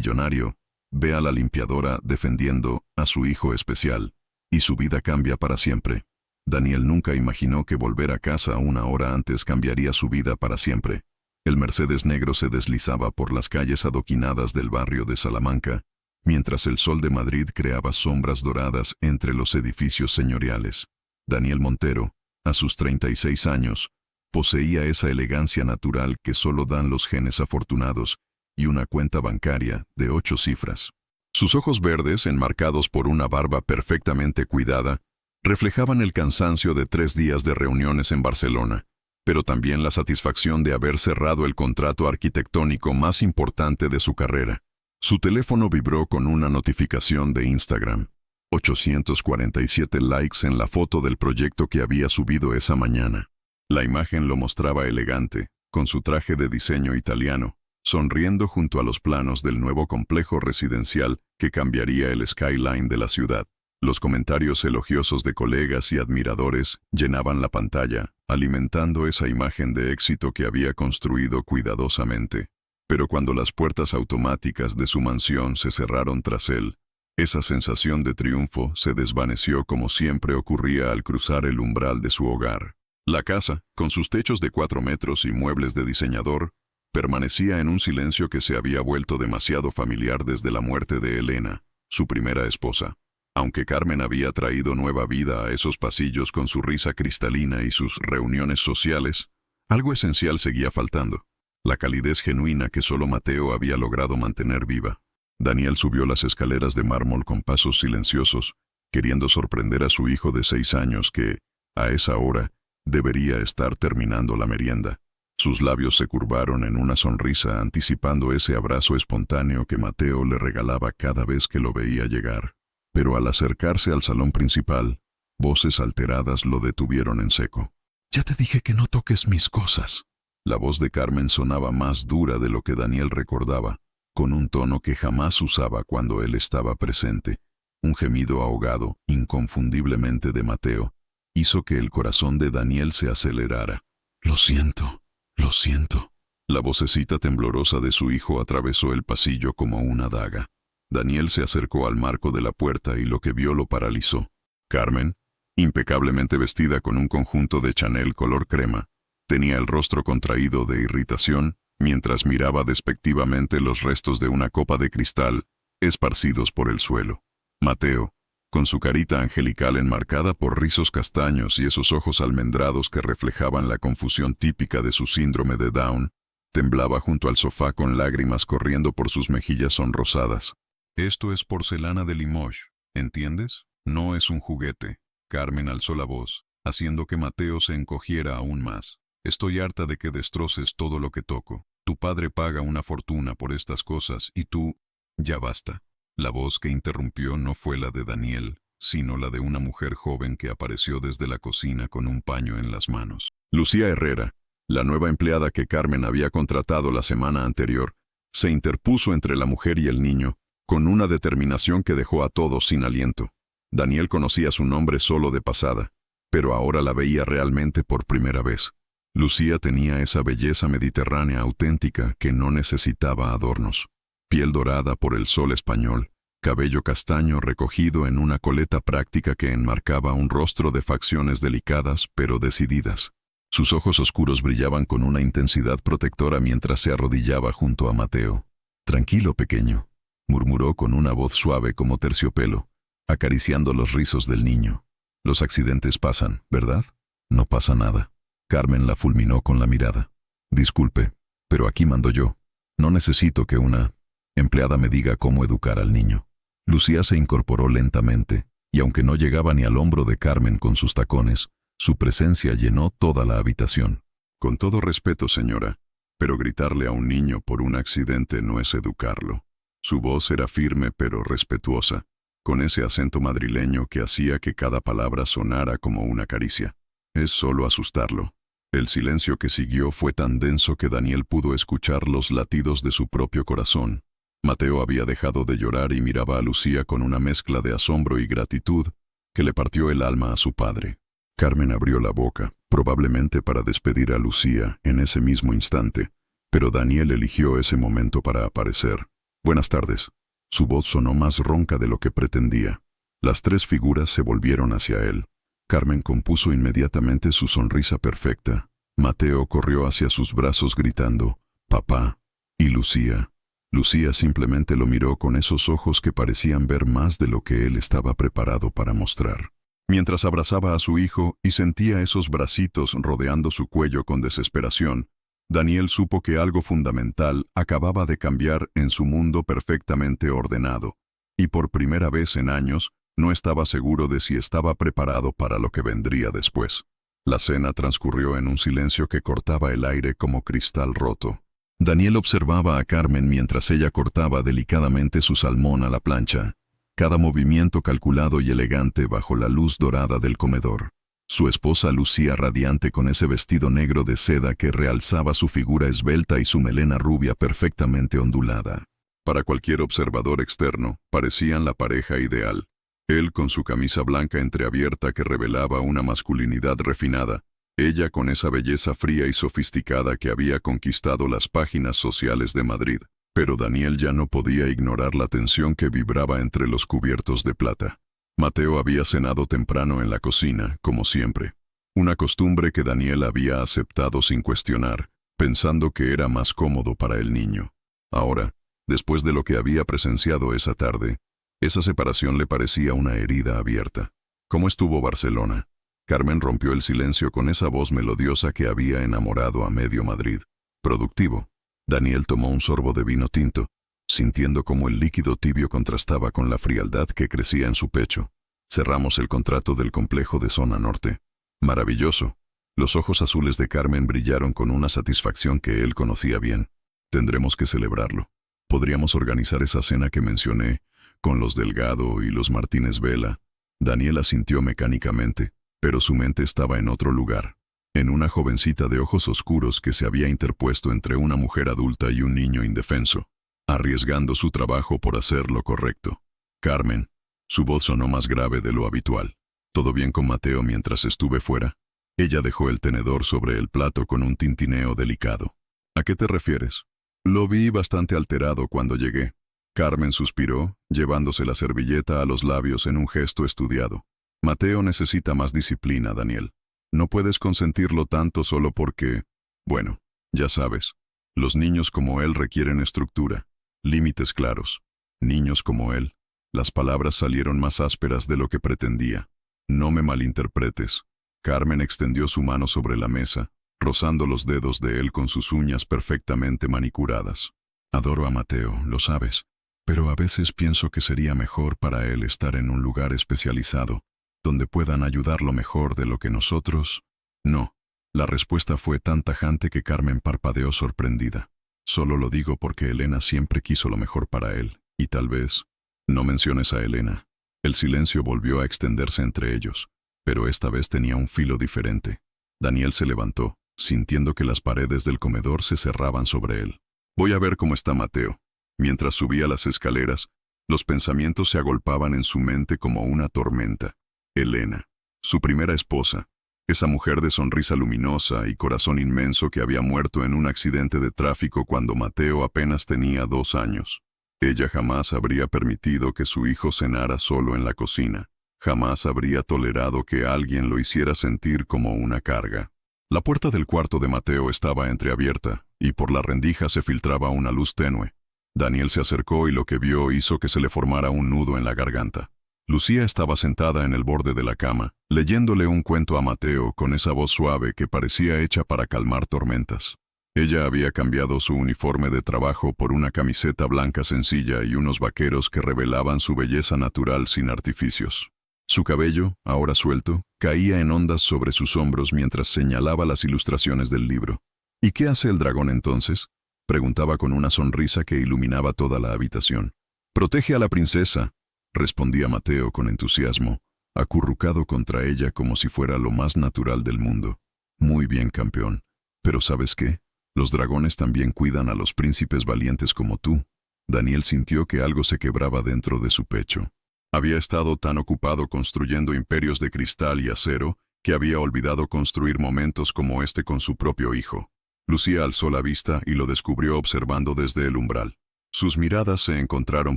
millonario, ve a la limpiadora defendiendo a su hijo especial, y su vida cambia para siempre. Daniel nunca imaginó que volver a casa una hora antes cambiaría su vida para siempre. El Mercedes negro se deslizaba por las calles adoquinadas del barrio de Salamanca, mientras el sol de Madrid creaba sombras doradas entre los edificios señoriales. Daniel Montero, a sus 36 años, poseía esa elegancia natural que solo dan los genes afortunados y una cuenta bancaria de 8 cifras. Sus ojos verdes, enmarcados por una barba perfectamente cuidada, reflejaban el cansancio de 3 días de reuniones en Barcelona, pero también la satisfacción de haber cerrado el contrato arquitectónico más importante de su carrera. Su teléfono vibró con una notificación de Instagram. 847 likes en la foto del proyecto que había subido esa mañana. La imagen lo mostraba elegante, con su traje de diseño italiano, sonriendo junto a los planos del nuevo complejo residencial que cambiaría el skyline de la ciudad. Los comentarios elogiosos de colegas y admiradores llenaban la pantalla, alimentando esa imagen de éxito que había construido cuidadosamente. Pero cuando las puertas automáticas de su mansión se cerraron tras él, esa sensación de triunfo se desvaneció como siempre ocurría al cruzar el umbral de su hogar. La casa, con sus techos de 4 metros y muebles de diseñador, permanecía en un silencio que se había vuelto demasiado familiar desde la muerte de Elena, su primera esposa. Aunque Carmen había traído nueva vida a esos pasillos con su risa cristalina y sus reuniones sociales, algo esencial seguía faltando: la calidez genuina que solo Mateo había logrado mantener viva. Daniel subió las escaleras de mármol con pasos silenciosos, queriendo sorprender a su hijo de 6 años que, a esa hora, debería estar terminando la merienda. Sus labios se curvaron en una sonrisa anticipando ese abrazo espontáneo que Mateo le regalaba cada vez que lo veía llegar. Pero al acercarse al salón principal, voces alteradas lo detuvieron en seco. «Ya te dije que no toques mis cosas». La voz de Carmen sonaba más dura de lo que Daniel recordaba, con un tono que jamás usaba cuando él estaba presente. Un gemido ahogado, inconfundiblemente de Mateo, hizo que el corazón de Daniel se acelerara. «Lo siento, lo siento». La vocecita temblorosa de su hijo atravesó el pasillo como una daga. Daniel se acercó al marco de la puerta y lo que vio lo paralizó. Carmen, impecablemente vestida con un conjunto de Chanel color crema, tenía el rostro contraído de irritación mientras miraba despectivamente los restos de una copa de cristal esparcidos por el suelo. Mateo, con su carita angelical enmarcada por rizos castaños y esos ojos almendrados que reflejaban la confusión típica de su síndrome de Down, temblaba junto al sofá con lágrimas corriendo por sus mejillas sonrosadas. «Esto es porcelana de Limoges, ¿entiendes? No es un juguete». Carmen alzó la voz, haciendo que Mateo se encogiera aún más. «Estoy harta de que destroces todo lo que toco. Tu padre paga una fortuna por estas cosas y tú...» «Ya basta». La voz que interrumpió no fue la de Daniel, sino la de una mujer joven que apareció desde la cocina con un paño en las manos. Lucía Herrera, la nueva empleada que Carmen había contratado la semana anterior, se interpuso entre la mujer y el niño, con una determinación que dejó a todos sin aliento. Daniel conocía su nombre solo de pasada, pero ahora la veía realmente por primera vez. Lucía tenía esa belleza mediterránea auténtica que no necesitaba adornos. Piel dorada por el sol español, cabello castaño recogido en una coleta práctica que enmarcaba un rostro de facciones delicadas pero decididas. Sus ojos oscuros brillaban con una intensidad protectora mientras se arrodillaba junto a Mateo. «Tranquilo, pequeño», murmuró con una voz suave como terciopelo, acariciando los rizos del niño. «Los accidentes pasan, ¿verdad? No pasa nada». Carmen la fulminó con la mirada. «Disculpe, pero aquí mando yo. No necesito que una empleada me diga cómo educar al niño». Lucía se incorporó lentamente, y aunque no llegaba ni al hombro de Carmen con sus tacones, su presencia llenó toda la habitación. «Con todo respeto, señora, pero gritarle a un niño por un accidente no es educarlo». Su voz era firme pero respetuosa, con ese acento madrileño que hacía que cada palabra sonara como una caricia. «Es solo asustarlo». El silencio que siguió fue tan denso que Daniel pudo escuchar los latidos de su propio corazón. Mateo había dejado de llorar y miraba a Lucía con una mezcla de asombro y gratitud que le partió el alma a su padre. Carmen abrió la boca, probablemente para despedir a Lucía en ese mismo instante, pero Daniel eligió ese momento para aparecer. Buenas tardes. Su voz sonó más ronca de lo que pretendía. Las tres figuras se volvieron hacia él. Carmen compuso inmediatamente su sonrisa perfecta. Mateo corrió hacia sus brazos gritando, «¡Papá!». Y Lucía. Lucía simplemente lo miró con esos ojos que parecían ver más de lo que él estaba preparado para mostrar. Mientras abrazaba a su hijo y sentía esos bracitos rodeando su cuello con desesperación, Daniel supo que algo fundamental acababa de cambiar en su mundo perfectamente ordenado, y por primera vez en años no estaba seguro de si estaba preparado para lo que vendría después. La cena transcurrió en un silencio que cortaba el aire como cristal roto. Daniel observaba a Carmen mientras ella cortaba delicadamente su salmón a la plancha, cada movimiento calculado y elegante bajo la luz dorada del comedor. Su esposa lucía radiante con ese vestido negro de seda que realzaba su figura esbelta y su melena rubia perfectamente ondulada. Para cualquier observador externo, parecían la pareja ideal. Él con su camisa blanca entreabierta que revelaba una masculinidad refinada, ella con esa belleza fría y sofisticada que había conquistado las páginas sociales de Madrid. Pero Daniel ya no podía ignorar la tensión que vibraba entre los cubiertos de plata. Mateo había cenado temprano en la cocina, como siempre. Una costumbre que Daniel había aceptado sin cuestionar, pensando que era más cómodo para el niño. Ahora, después de lo que había presenciado esa tarde, esa separación le parecía una herida abierta. ¿Cómo estuvo Barcelona? Carmen rompió el silencio con esa voz melodiosa que había enamorado a medio Madrid. Productivo. Daniel tomó un sorbo de vino tinto, sintiendo cómo el líquido tibio contrastaba con la frialdad que crecía en su pecho. Cerramos el contrato del complejo de zona norte. Maravilloso. Los ojos azules de Carmen brillaron con una satisfacción que él conocía bien. Tendremos que celebrarlo. Podríamos organizar esa cena que mencioné, con los Delgado y los Martínez Vela. Daniel asintió mecánicamente, pero su mente estaba en otro lugar. En una jovencita de ojos oscuros que se había interpuesto entre una mujer adulta y un niño indefenso, arriesgando su trabajo por hacer lo correcto. Carmen. Su voz sonó más grave de lo habitual. ¿Todo bien con Mateo mientras estuve fuera? Ella dejó el tenedor sobre el plato con un tintineo delicado. ¿A qué te refieres? Lo vi bastante alterado cuando llegué. Carmen suspiró, llevándose la servilleta a los labios en un gesto estudiado. Mateo necesita más disciplina, Daniel. No puedes consentirlo tanto solo porque, bueno, ya sabes, los niños como él requieren estructura, límites claros. Niños como él. Las palabras salieron más ásperas de lo que pretendía. No me malinterpretes. Carmen extendió su mano sobre la mesa, rozando los dedos de él con sus uñas perfectamente manicuradas. Adoro a Mateo, lo sabes, pero a veces pienso que sería mejor para él estar en un lugar especializado, donde puedan ayudarlo mejor de lo que nosotros. No. La respuesta fue tan tajante que Carmen parpadeó sorprendida. Solo lo digo porque Elena siempre quiso lo mejor para él, y tal vez... No menciones a Elena. El silencio volvió a extenderse entre ellos, pero esta vez tenía un filo diferente. Daniel se levantó, sintiendo que las paredes del comedor se cerraban sobre él. Voy a ver cómo está Mateo. Mientras subía las escaleras, los pensamientos se agolpaban en su mente como una tormenta. Elena, su primera esposa, esa mujer de sonrisa luminosa y corazón inmenso que había muerto en un accidente de tráfico cuando Mateo apenas tenía 2 años. Ella jamás habría permitido que su hijo cenara solo en la cocina. Jamás habría tolerado que alguien lo hiciera sentir como una carga. La puerta del cuarto de Mateo estaba entreabierta, y por la rendija se filtraba una luz tenue. Daniel se acercó y lo que vio hizo que se le formara un nudo en la garganta. Lucía estaba sentada en el borde de la cama, leyéndole un cuento a Mateo con esa voz suave que parecía hecha para calmar tormentas. Ella había cambiado su uniforme de trabajo por una camiseta blanca sencilla y unos vaqueros que revelaban su belleza natural sin artificios. Su cabello, ahora suelto, caía en ondas sobre sus hombros mientras señalaba las ilustraciones del libro. ¿Y qué hace el dragón entonces?, preguntaba con una sonrisa que iluminaba toda la habitación. «Protege a la princesa», respondía Mateo con entusiasmo, acurrucado contra ella como si fuera lo más natural del mundo. «Muy bien, campeón. Pero ¿sabes qué? Los dragones también cuidan a los príncipes valientes como tú». Daniel sintió que algo se quebraba dentro de su pecho. Había estado tan ocupado construyendo imperios de cristal y acero que había olvidado construir momentos como este con su propio hijo. Lucía alzó la vista y lo descubrió observando desde el umbral. Sus miradas se encontraron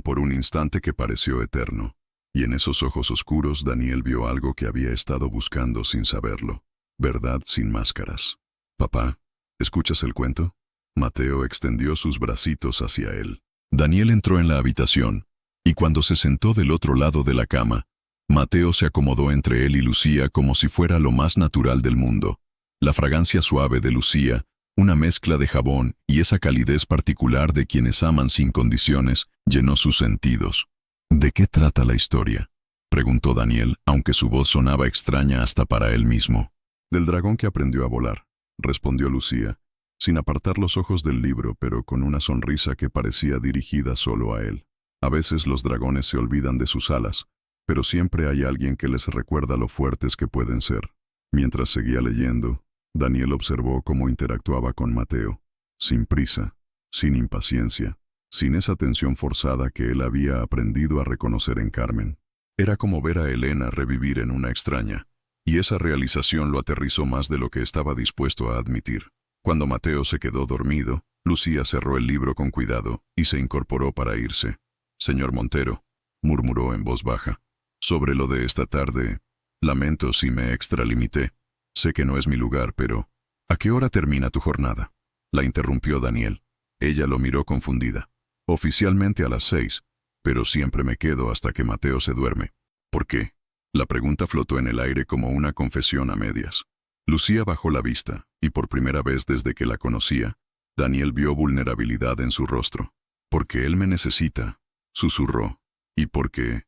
por un instante que pareció eterno, y en esos ojos oscuros Daniel vio algo que había estado buscando sin saberlo. Verdad sin máscaras. «Papá, ¿escuchas el cuento?» Mateo extendió sus bracitos hacia él. Daniel entró en la habitación, y cuando se sentó del otro lado de la cama, Mateo se acomodó entre él y Lucía como si fuera lo más natural del mundo. La fragancia suave de Lucía, una mezcla de jabón y esa calidez particular de quienes aman sin condiciones, llenó sus sentidos. «¿De qué trata la historia?», preguntó Daniel, aunque su voz sonaba extraña hasta para él mismo. «Del dragón que aprendió a volar», respondió Lucía, sin apartar los ojos del libro, pero con una sonrisa que parecía dirigida solo a él. A veces los dragones se olvidan de sus alas, pero siempre hay alguien que les recuerda lo fuertes que pueden ser. Mientras seguía leyendo, Daniel observó cómo interactuaba con Mateo, sin prisa, sin impaciencia, sin esa tensión forzada que él había aprendido a reconocer en Carmen. Era como ver a Elena revivir en una extraña, y esa realización lo aterrizó más de lo que estaba dispuesto a admitir. Cuando Mateo se quedó dormido, Lucía cerró el libro con cuidado y se incorporó para irse. «Señor Montero», murmuró en voz baja, «sobre lo de esta tarde, lamento si me extralimité. Sé que no es mi lugar, pero ¿a qué hora termina tu jornada?», la interrumpió Daniel. Ella lo miró confundida. «Oficialmente a las 6, pero siempre me quedo hasta que Mateo se duerme». «¿Por qué?». La pregunta flotó en el aire como una confesión a medias. Lucía bajó la vista, y por primera vez desde que la conocía, Daniel vio vulnerabilidad en su rostro. «Porque él me necesita», susurró. «Y porque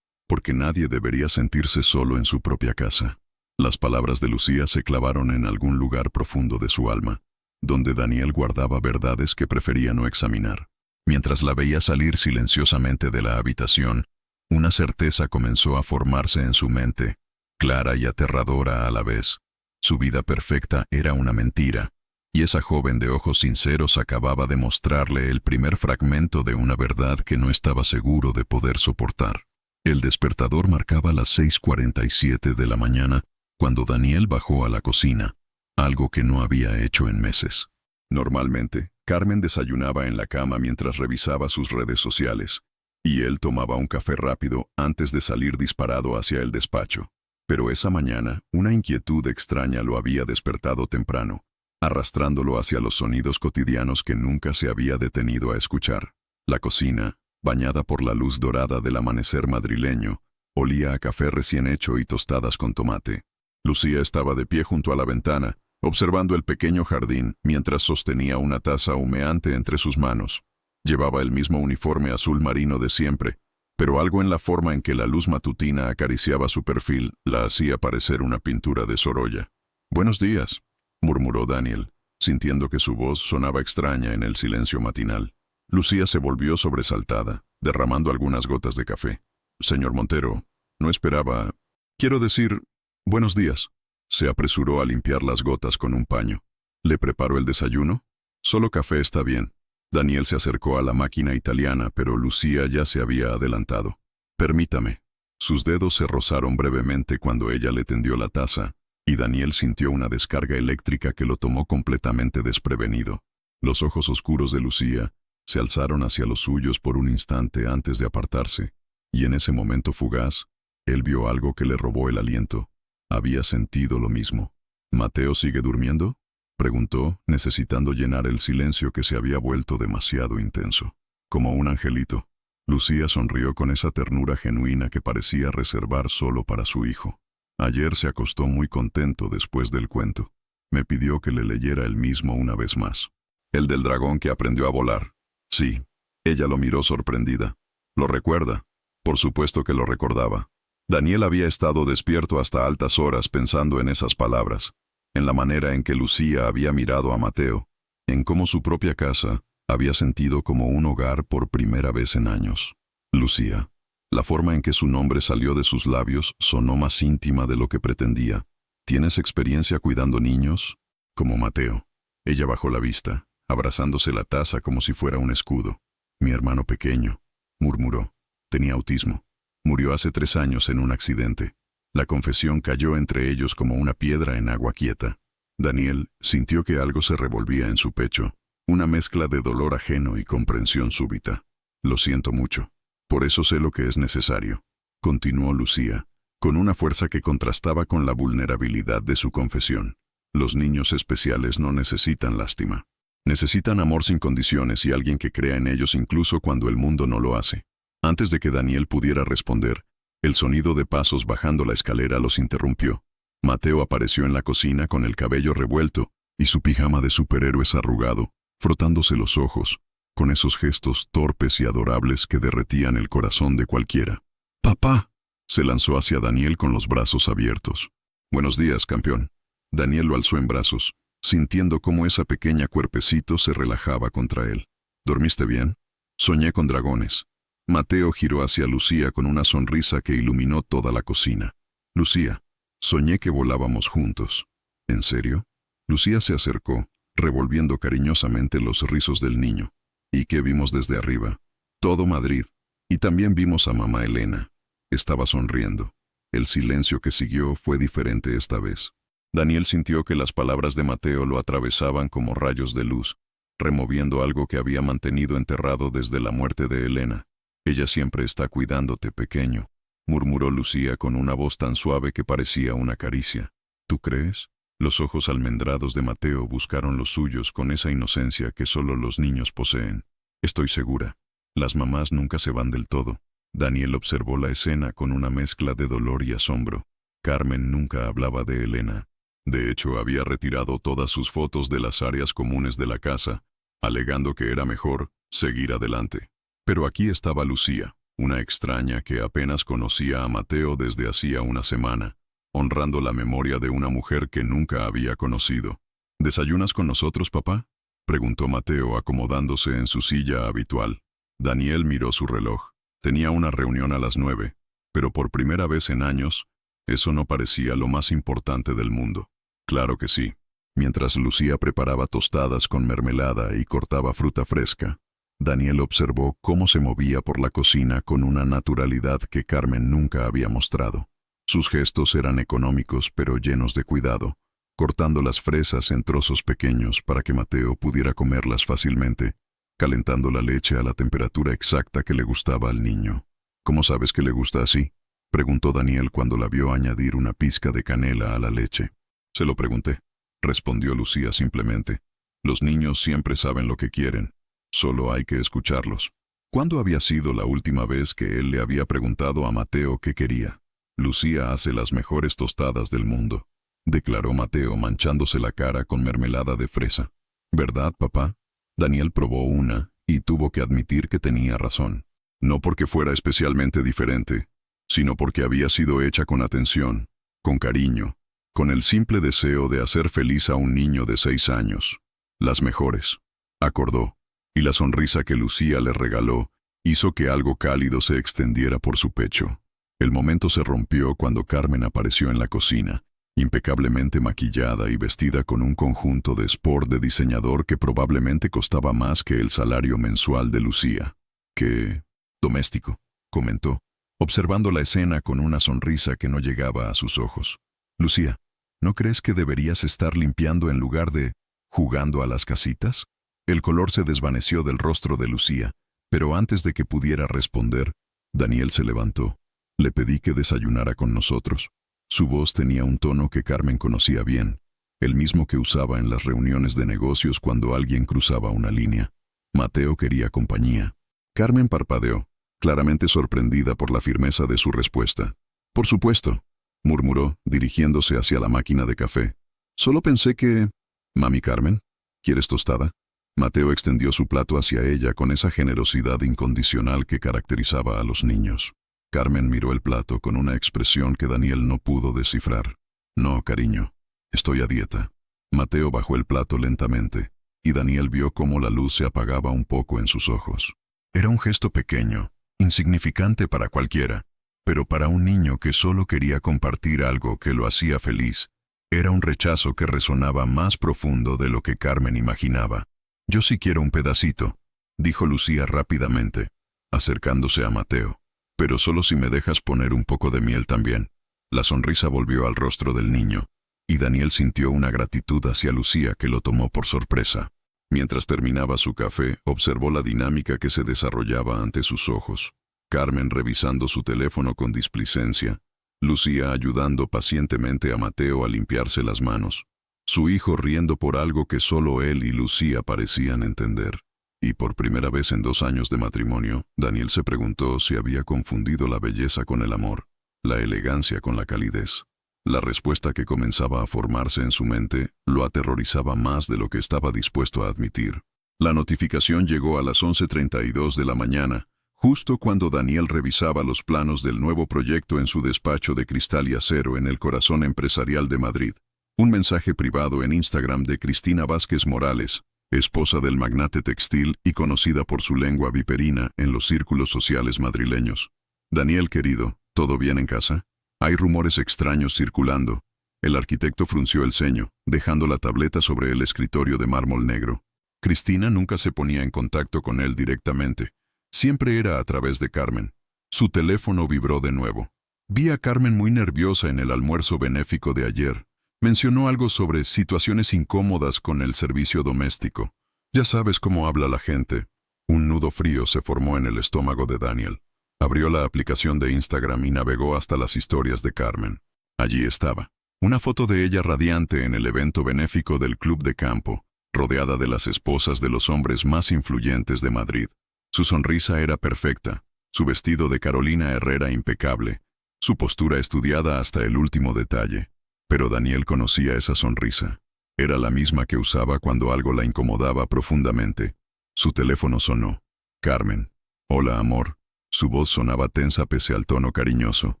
nadie debería sentirse solo en su propia casa». Las palabras de Lucía se clavaron en algún lugar profundo de su alma, donde Daniel guardaba verdades que prefería no examinar. Mientras la veía salir silenciosamente de la habitación, una certeza comenzó a formarse en su mente, clara y aterradora a la vez. Su vida perfecta era una mentira, y esa joven de ojos sinceros acababa de mostrarle el primer fragmento de una verdad que no estaba seguro de poder soportar. El despertador marcaba las 6:47 de la mañana cuando Daniel bajó a la cocina, algo que no había hecho en meses. Normalmente, Carmen desayunaba en la cama mientras revisaba sus redes sociales, y él tomaba un café rápido antes de salir disparado hacia el despacho. Pero esa mañana, una inquietud extraña lo había despertado temprano, arrastrándolo hacia los sonidos cotidianos que nunca se había detenido a escuchar. La cocina, bañada por la luz dorada del amanecer madrileño, olía a café recién hecho y tostadas con tomate. Lucía estaba de pie junto a la ventana, observando el pequeño jardín mientras sostenía una taza humeante entre sus manos. Llevaba el mismo uniforme azul marino de siempre, pero algo en la forma en que la luz matutina acariciaba su perfil la hacía parecer una pintura de Sorolla. «Buenos días», murmuró Daniel, sintiendo que su voz sonaba extraña en el silencio matinal. Lucía se volvió sobresaltada, derramando algunas gotas de café. «Señor Montero, no esperaba... Quiero decir, buenos días». Se apresuró a limpiar las gotas con un paño. «¿Le preparo el desayuno?». «Solo café está bien». Daniel se acercó a la máquina italiana, pero Lucía ya se había adelantado. «Permítame». Sus dedos se rozaron brevemente cuando ella le tendió la taza, y Daniel sintió una descarga eléctrica que lo tomó completamente desprevenido. Los ojos oscuros de Lucía se alzaron hacia los suyos por un instante antes de apartarse, y en ese momento fugaz, él vio algo que le robó el aliento. Había sentido lo mismo. «¿Mateo sigue durmiendo?», preguntó, necesitando llenar el silencio que se había vuelto demasiado intenso. «Como un angelito». Lucía sonrió con esa ternura genuina que parecía reservar solo para su hijo. «Ayer se acostó muy contento después del cuento. Me pidió que le leyera el mismo una vez más. El del dragón que aprendió a volar». «Sí». Ella lo miró sorprendida. «¿Lo recuerda?». Por supuesto que lo recordaba. Daniel había estado despierto hasta altas horas pensando en esas palabras, en la manera en que Lucía había mirado a Mateo, en cómo su propia casa había sentido como un hogar por primera vez en años. Lucía. La forma en que su nombre salió de sus labios sonó más íntima de lo que pretendía. «¿Tienes experiencia cuidando niños?». «Como Mateo». Ella bajó la vista, abrazándose la taza como si fuera un escudo. «Mi hermano pequeño», murmuró. «Tenía autismo. Murió hace 3 años en un accidente». La confesión cayó entre ellos como una piedra en agua quieta. Daniel sintió que algo se revolvía en su pecho, una mezcla de dolor ajeno y comprensión súbita. Lo siento mucho. Por eso sé lo que es necesario. Continuó Lucía, con una fuerza que contrastaba con la vulnerabilidad de su confesión. Los niños especiales no necesitan lástima. Necesitan amor sin condiciones y alguien que crea en ellos incluso cuando el mundo no lo hace. Antes de que Daniel pudiera responder, el sonido de pasos bajando la escalera los interrumpió. Mateo apareció en la cocina con el cabello revuelto y su pijama de superhéroes arrugado, frotándose los ojos, con esos gestos torpes y adorables que derretían el corazón de cualquiera. «¡Papá!», se lanzó hacia Daniel con los brazos abiertos. «Buenos días, campeón». Daniel lo alzó en brazos, sintiendo cómo esa pequeña cuerpecito se relajaba contra él. «¿Dormiste bien?». «Soñé con dragones». Mateo giró hacia Lucía con una sonrisa que iluminó toda la cocina. «Lucía, soñé que volábamos juntos». «¿En serio?». Lucía se acercó, revolviendo cariñosamente los rizos del niño. «¿Y qué vimos desde arriba?». «Todo Madrid. Y también vimos a mamá Elena». Estaba sonriendo. El silencio que siguió fue diferente esta vez. Daniel sintió que las palabras de Mateo lo atravesaban como rayos de luz, removiendo algo que había mantenido enterrado desde la muerte de Elena. «Ella siempre está cuidándote, pequeño», murmuró Lucía con una voz tan suave que parecía una caricia. «¿Tú crees?». Los ojos almendrados de Mateo buscaron los suyos con esa inocencia que solo los niños poseen. «Estoy segura. Las mamás nunca se van del todo». Daniel observó la escena con una mezcla de dolor y asombro. Carmen nunca hablaba de Elena. De hecho, había retirado todas sus fotos de las áreas comunes de la casa, alegando que era mejor seguir adelante. Pero aquí estaba Lucía, una extraña que apenas conocía a Mateo desde hacía una semana, honrando la memoria de una mujer que nunca había conocido. «¿Desayunas con nosotros, papá?», preguntó Mateo acomodándose en su silla habitual. Daniel miró su reloj. Tenía una reunión a las 9, pero por primera vez en años, eso no parecía lo más importante del mundo. Claro que sí. Mientras Lucía preparaba tostadas con mermelada y cortaba fruta fresca, Daniel observó cómo se movía por la cocina con una naturalidad que Carmen nunca había mostrado. Sus gestos eran económicos pero llenos de cuidado, cortando las fresas en trozos pequeños para que Mateo pudiera comerlas fácilmente, calentando la leche a la temperatura exacta que le gustaba al niño. «¿Cómo sabes que le gusta así?», preguntó Daniel cuando la vio añadir una pizca de canela a la leche. «Se lo pregunté», respondió Lucía simplemente. «Los niños siempre saben lo que quieren. Solo hay que escucharlos». ¿Cuándo había sido la última vez que él le había preguntado a Mateo qué quería? «Lucía hace las mejores tostadas del mundo», declaró Mateo manchándose la cara con mermelada de fresa. «¿Verdad, papá?». Daniel probó una y tuvo que admitir que tenía razón. No porque fuera especialmente diferente, sino porque había sido hecha con atención, con cariño, con el simple deseo de hacer feliz a un niño de 6 años. «Las mejores», acordó, y la sonrisa que Lucía le regaló hizo que algo cálido se extendiera por su pecho. El momento se rompió cuando Carmen apareció en la cocina, impecablemente maquillada y vestida con un conjunto de sport de diseñador que probablemente costaba más que el salario mensual de Lucía. «¡Qué doméstico!», comentó, observando la escena con una sonrisa que no llegaba a sus ojos. «Lucía, ¿no crees que deberías estar limpiando en lugar de jugando a las casitas?». El color se desvaneció del rostro de Lucía, pero antes de que pudiera responder, Daniel se levantó. «Le pedí que desayunara con nosotros». Su voz tenía un tono que Carmen conocía bien, el mismo que usaba en las reuniones de negocios cuando alguien cruzaba una línea. Mateo quería compañía. Carmen parpadeó, claramente sorprendida por la firmeza de su respuesta. «Por supuesto», murmuró, dirigiéndose hacia la máquina de café. «Solo pensé que... Mami Carmen, ¿quieres tostada?». Mateo extendió su plato hacia ella con esa generosidad incondicional que caracterizaba a los niños. Carmen miró el plato con una expresión que Daniel no pudo descifrar. «No, cariño, estoy a dieta». Mateo bajó el plato lentamente, y Daniel vio cómo la luz se apagaba un poco en sus ojos. Era un gesto pequeño, insignificante para cualquiera, pero para un niño que solo quería compartir algo que lo hacía feliz, era un rechazo que resonaba más profundo de lo que Carmen imaginaba. «Yo sí quiero un pedacito», dijo Lucía rápidamente, acercándose a Mateo. «Pero solo si me dejas poner un poco de miel también». La sonrisa volvió al rostro del niño, y Daniel sintió una gratitud hacia Lucía que lo tomó por sorpresa. Mientras terminaba su café, observó la dinámica que se desarrollaba ante sus ojos. Carmen revisando su teléfono con displicencia, Lucía ayudando pacientemente a Mateo a limpiarse las manos, su hijo riendo por algo que solo él y Lucía parecían entender. Y por primera vez en 2 años de matrimonio, Daniel se preguntó si había confundido la belleza con el amor, la elegancia con la calidez. La respuesta que comenzaba a formarse en su mente lo aterrorizaba más de lo que estaba dispuesto a admitir. La notificación llegó a las 11:32 de la mañana, justo cuando Daniel revisaba los planos del nuevo proyecto en su despacho de cristal y acero en el corazón empresarial de Madrid. Un mensaje privado en Instagram de Cristina Vázquez Morales, esposa del magnate textil y conocida por su lengua viperina en los círculos sociales madrileños. Daniel querido, ¿todo bien en casa? Hay rumores extraños circulando. El arquitecto frunció el ceño, dejando la tableta sobre el escritorio de mármol negro. Cristina nunca se ponía en contacto con él directamente. Siempre era a través de Carmen. Su teléfono vibró de nuevo. Vi a Carmen muy nerviosa en el almuerzo benéfico de ayer. Mencionó algo sobre situaciones incómodas con el servicio doméstico. Ya sabes cómo habla la gente. Un nudo frío se formó en el estómago de Daniel. Abrió la aplicación de Instagram y navegó hasta las historias de Carmen. Allí estaba. Una foto de ella radiante en el evento benéfico del Club de Campo, rodeada de las esposas de los hombres más influyentes de Madrid. Su sonrisa era perfecta, su vestido de Carolina Herrera impecable, su postura estudiada hasta el último detalle. Pero Daniel conocía esa sonrisa. Era la misma que usaba cuando algo la incomodaba profundamente. Su teléfono sonó. Carmen. Hola, amor. Su voz sonaba tensa pese al tono cariñoso.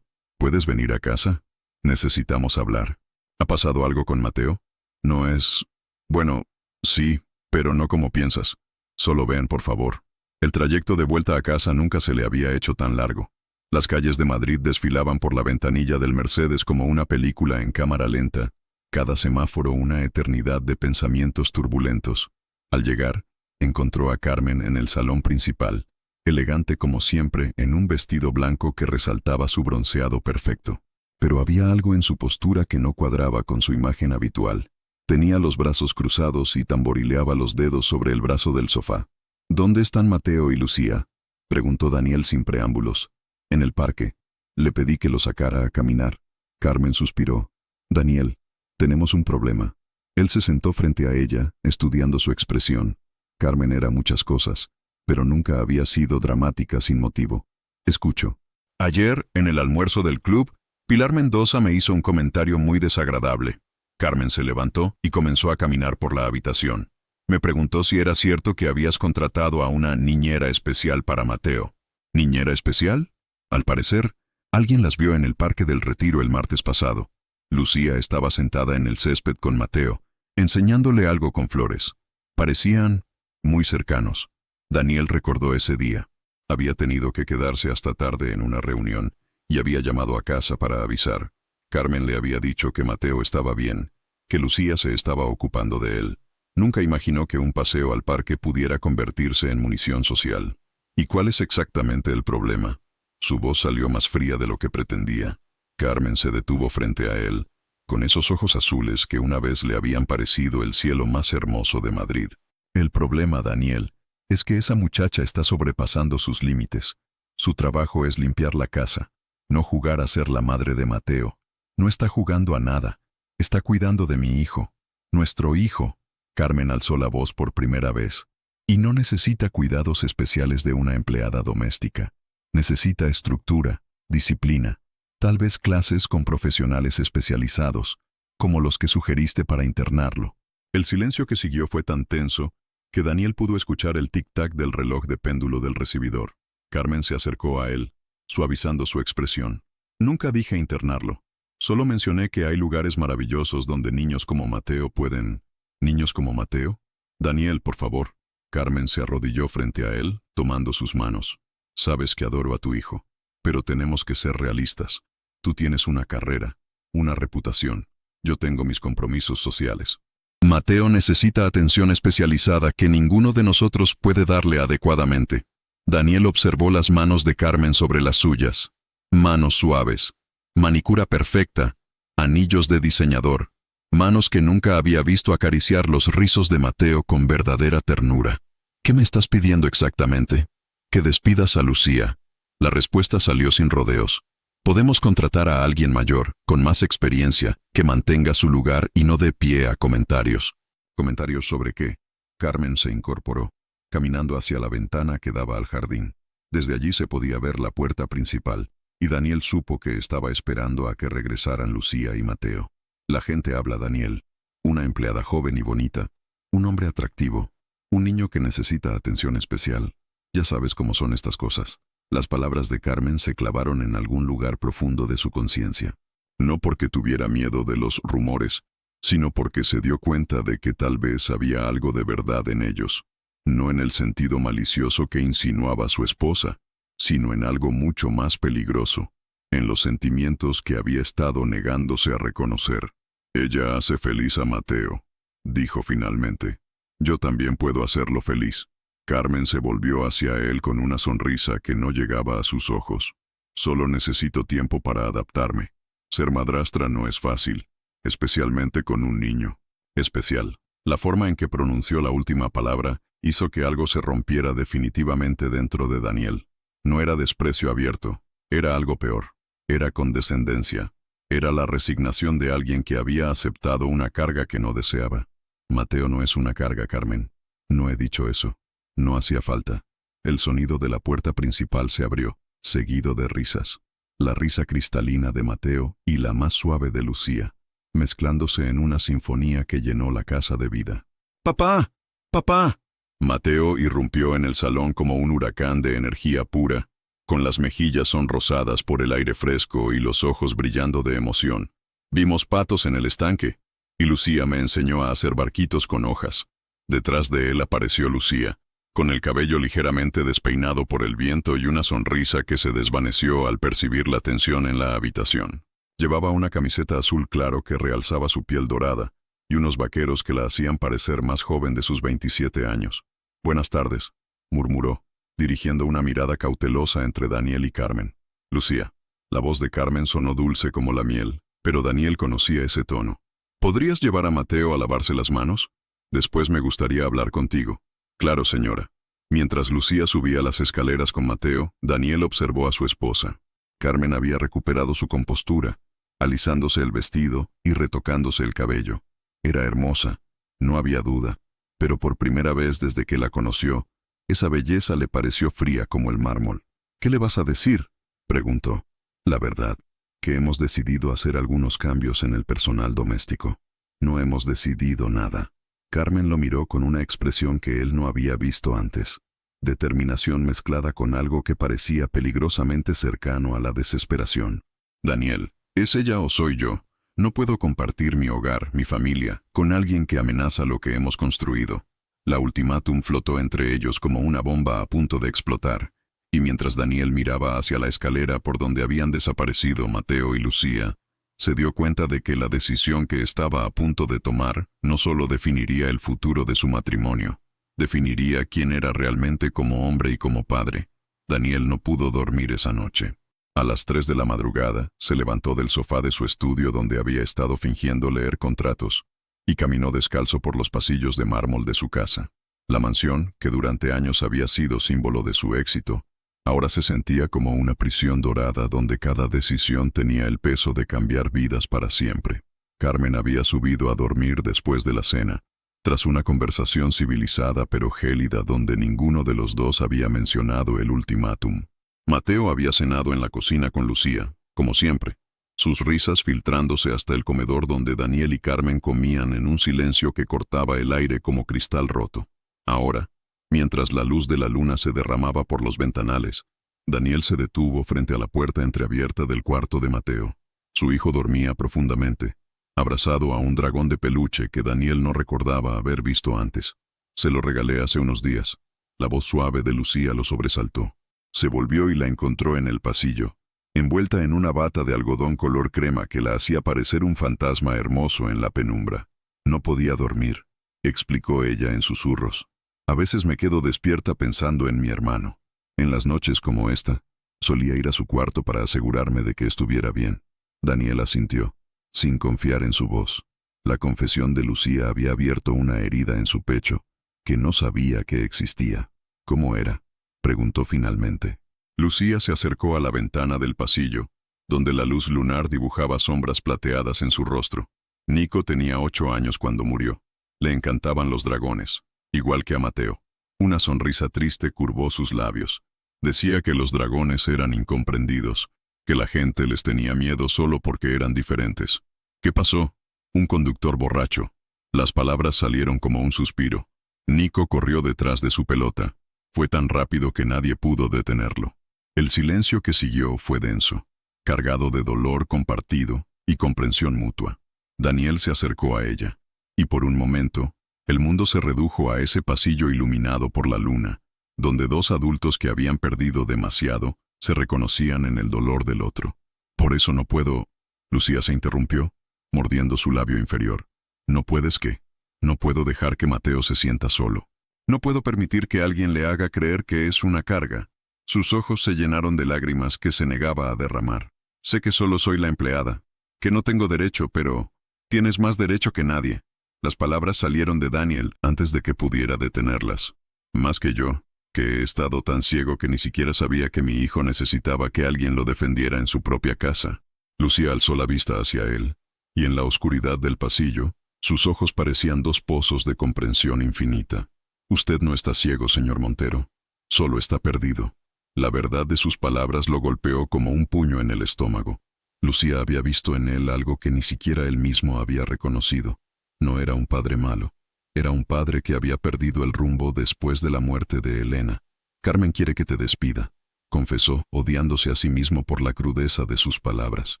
¿Puedes venir a casa? Necesitamos hablar. ¿Ha pasado algo con Mateo? No es... Bueno, sí, pero no como piensas. Solo ven, por favor. El trayecto de vuelta a casa nunca se le había hecho tan largo. Las calles de Madrid desfilaban por la ventanilla del Mercedes como una película en cámara lenta, cada semáforo una eternidad de pensamientos turbulentos. Al llegar, encontró a Carmen en el salón principal, elegante como siempre en un vestido blanco que resaltaba su bronceado perfecto. Pero había algo en su postura que no cuadraba con su imagen habitual. Tenía los brazos cruzados y tamborileaba los dedos sobre el brazo del sofá. ¿Dónde están Mateo y Lucía?, preguntó Daniel sin preámbulos. En el parque. Le pedí que lo sacara a caminar. Carmen suspiró. Daniel, tenemos un problema. Él se sentó frente a ella, estudiando su expresión. Carmen era muchas cosas, pero nunca había sido dramática sin motivo. Escucho. Ayer, en el almuerzo del club, Pilar Mendoza me hizo un comentario muy desagradable. Carmen se levantó y comenzó a caminar por la habitación. Me preguntó si era cierto que habías contratado a una niñera especial para Mateo. ¿Niñera especial? Al parecer, alguien las vio en el Parque del Retiro el martes pasado. Lucía estaba sentada en el césped con Mateo, enseñándole algo con flores. Parecían muy cercanos. Daniel recordó ese día. Había tenido que quedarse hasta tarde en una reunión y había llamado a casa para avisar. Carmen le había dicho que Mateo estaba bien, que Lucía se estaba ocupando de él. Nunca imaginó que un paseo al parque pudiera convertirse en munición social. ¿Y cuál es exactamente el problema? Su voz salió más fría de lo que pretendía. Carmen se detuvo frente a él, con esos ojos azules que una vez le habían parecido el cielo más hermoso de Madrid. El problema, Daniel, es que esa muchacha está sobrepasando sus límites. Su trabajo es limpiar la casa, no jugar a ser la madre de Mateo. No está jugando a nada. Está cuidando de mi hijo. Nuestro hijo. Carmen alzó la voz por primera vez. Y no necesita cuidados especiales de una empleada doméstica. Necesita estructura, disciplina, tal vez clases con profesionales especializados, como los que sugeriste para internarlo. El silencio que siguió fue tan tenso que Daniel pudo escuchar el tic-tac del reloj de péndulo del recibidor. Carmen se acercó a él, suavizando su expresión. Nunca dije internarlo. Solo mencioné que hay lugares maravillosos donde niños como Mateo pueden... ¿Niños como Mateo? Daniel, por favor. Carmen se arrodilló frente a él, tomando sus manos. Sabes que adoro a tu hijo, pero tenemos que ser realistas. Tú tienes una carrera, una reputación. Yo tengo mis compromisos sociales. Mateo necesita atención especializada que ninguno de nosotros puede darle adecuadamente. Daniel observó las manos de Carmen sobre las suyas. Manos suaves, manicura perfecta, anillos de diseñador. manos que nunca había visto acariciar los rizos de Mateo con verdadera ternura. ¿Qué me estás pidiendo exactamente? Que despidas a Lucía. La respuesta salió sin rodeos. Podemos contratar a alguien mayor, con más experiencia, que mantenga su lugar y no dé pie a comentarios. ¿Comentarios sobre qué? Carmen se incorporó, caminando hacia la ventana que daba al jardín. Desde allí se podía ver la puerta principal, y Daniel supo que estaba esperando a que regresaran Lucía y Mateo. La gente habla Daniel, una empleada joven y bonita, un hombre atractivo, un niño que necesita atención especial. Ya sabes cómo son estas cosas. Las palabras de Carmen se clavaron en algún lugar profundo de su conciencia. No porque tuviera miedo de los rumores, sino porque se dio cuenta de que tal vez había algo de verdad en ellos. No en el sentido malicioso que insinuaba su esposa, sino en algo mucho más peligroso, en los sentimientos que había estado negándose a reconocer. Ella hace feliz a Mateo, dijo finalmente. Yo también puedo hacerlo feliz. Carmen se volvió hacia él con una sonrisa que no llegaba a sus ojos. Solo necesito tiempo para adaptarme. Ser madrastra no es fácil, especialmente con un niño. Especial. La forma en que pronunció la última palabra hizo que algo se rompiera definitivamente dentro de Daniel. No era desprecio abierto, era algo peor. Era condescendencia. Era la resignación de alguien que había aceptado una carga que no deseaba. Mateo no es una carga, Carmen. No he dicho eso. No hacía falta. El sonido de la puerta principal se abrió, seguido de risas. La risa cristalina de Mateo y la más suave de Lucía, mezclándose en una sinfonía que llenó la casa de vida. ¡Papá! ¡Papá! Mateo irrumpió en el salón como un huracán de energía pura, con las mejillas sonrosadas por el aire fresco y los ojos brillando de emoción. Vimos patos en el estanque, y Lucía me enseñó a hacer barquitos con hojas. Detrás de él apareció Lucía, con el cabello ligeramente despeinado por el viento y una sonrisa que se desvaneció al percibir la tensión en la habitación. Llevaba una camiseta azul claro que realzaba su piel dorada, y unos vaqueros que la hacían parecer más joven de sus 27 años. «Buenas tardes», murmuró, dirigiendo una mirada cautelosa entre Daniel y Carmen. «Lucía». La voz de Carmen sonó dulce como la miel, pero Daniel conocía ese tono. «¿Podrías llevar a Mateo a lavarse las manos? Después me gustaría hablar contigo». «Claro, señora». Mientras Lucía subía las escaleras con Mateo, Daniel observó a su esposa. Carmen había recuperado su compostura, alisándose el vestido y retocándose el cabello. Era hermosa, no había duda, pero por primera vez desde que la conoció, esa belleza le pareció fría como el mármol. «¿Qué le vas a decir?», preguntó. «La verdad, que hemos decidido hacer algunos cambios en el personal doméstico. No hemos decidido nada». Carmen lo miró con una expresión que él no había visto antes. Determinación mezclada con algo que parecía peligrosamente cercano a la desesperación. «Daniel, ¿es ella o soy yo? No puedo compartir mi hogar, mi familia, con alguien que amenaza lo que hemos construido». La ultimátum flotó entre ellos como una bomba a punto de explotar, y mientras Daniel miraba hacia la escalera por donde habían desaparecido Mateo y Lucía, se dio cuenta de que la decisión que estaba a punto de tomar no solo definiría el futuro de su matrimonio, definiría quién era realmente como hombre y como padre. Daniel no pudo dormir esa noche. A las 3 de la madrugada, se levantó del sofá de su estudio donde había estado fingiendo leer contratos, y caminó descalzo por los pasillos de mármol de su casa. La mansión, que durante años había sido símbolo de su éxito, ahora se sentía como una prisión dorada donde cada decisión tenía el peso de cambiar vidas para siempre. Carmen había subido a dormir después de la cena, tras una conversación civilizada pero gélida donde ninguno de los dos había mencionado el ultimátum. Mateo había cenado en la cocina con Lucía, como siempre, sus risas filtrándose hasta el comedor donde Daniel y Carmen comían en un silencio que cortaba el aire como cristal roto. Ahora, mientras la luz de la luna se derramaba por los ventanales, Daniel se detuvo frente a la puerta entreabierta del cuarto de Mateo. Su hijo dormía profundamente, abrazado a un dragón de peluche que Daniel no recordaba haber visto antes. «Se lo regalé hace unos días». La voz suave de Lucía lo sobresaltó. Se volvió y la encontró en el pasillo, envuelta en una bata de algodón color crema que la hacía parecer un fantasma hermoso en la penumbra. «No podía dormir», explicó ella en susurros. «A veces me quedo despierta pensando en mi hermano. En las noches como esta, solía ir a su cuarto para asegurarme de que estuviera bien». Daniel asintió, sin confiar en su voz. La confesión de Lucía había abierto una herida en su pecho, que no sabía que existía. ¿Cómo era?, preguntó finalmente. Lucía se acercó a la ventana del pasillo, donde la luz lunar dibujaba sombras plateadas en su rostro. Nico tenía 8 años cuando murió. Le encantaban los dragones, igual que a Mateo. Una sonrisa triste curvó sus labios. Decía que los dragones eran incomprendidos, que la gente les tenía miedo solo porque eran diferentes. ¿Qué pasó? Un conductor borracho. Las palabras salieron como un suspiro. Nico corrió detrás de su pelota. Fue tan rápido que nadie pudo detenerlo. El silencio que siguió fue denso, cargado de dolor compartido y comprensión mutua. Daniel se acercó a ella, y por un momento, el mundo se redujo a ese pasillo iluminado por la luna, donde 2 adultos que habían perdido demasiado se reconocían en el dolor del otro. Por eso no puedo... Lucía se interrumpió, mordiendo su labio inferior. ¿No puedes qué? No puedo dejar que Mateo se sienta solo. No puedo permitir que alguien le haga creer que es una carga. Sus ojos se llenaron de lágrimas que se negaba a derramar. Sé que solo soy la empleada, que no tengo derecho, pero... Tienes más derecho que nadie. Las palabras salieron de Daniel antes de que pudiera detenerlas. Más que yo, que he estado tan ciego que ni siquiera sabía que mi hijo necesitaba que alguien lo defendiera en su propia casa. Lucía alzó la vista hacia él, y en la oscuridad del pasillo, sus ojos parecían 2 pozos de comprensión infinita. Usted no está ciego, señor Montero. Solo está perdido. La verdad de sus palabras lo golpeó como un puño en el estómago. Lucía había visto en él algo que ni siquiera él mismo había reconocido. No era un padre malo. Era un padre que había perdido el rumbo después de la muerte de Elena. Carmen quiere que te despida, confesó, odiándose a sí mismo por la crudeza de sus palabras.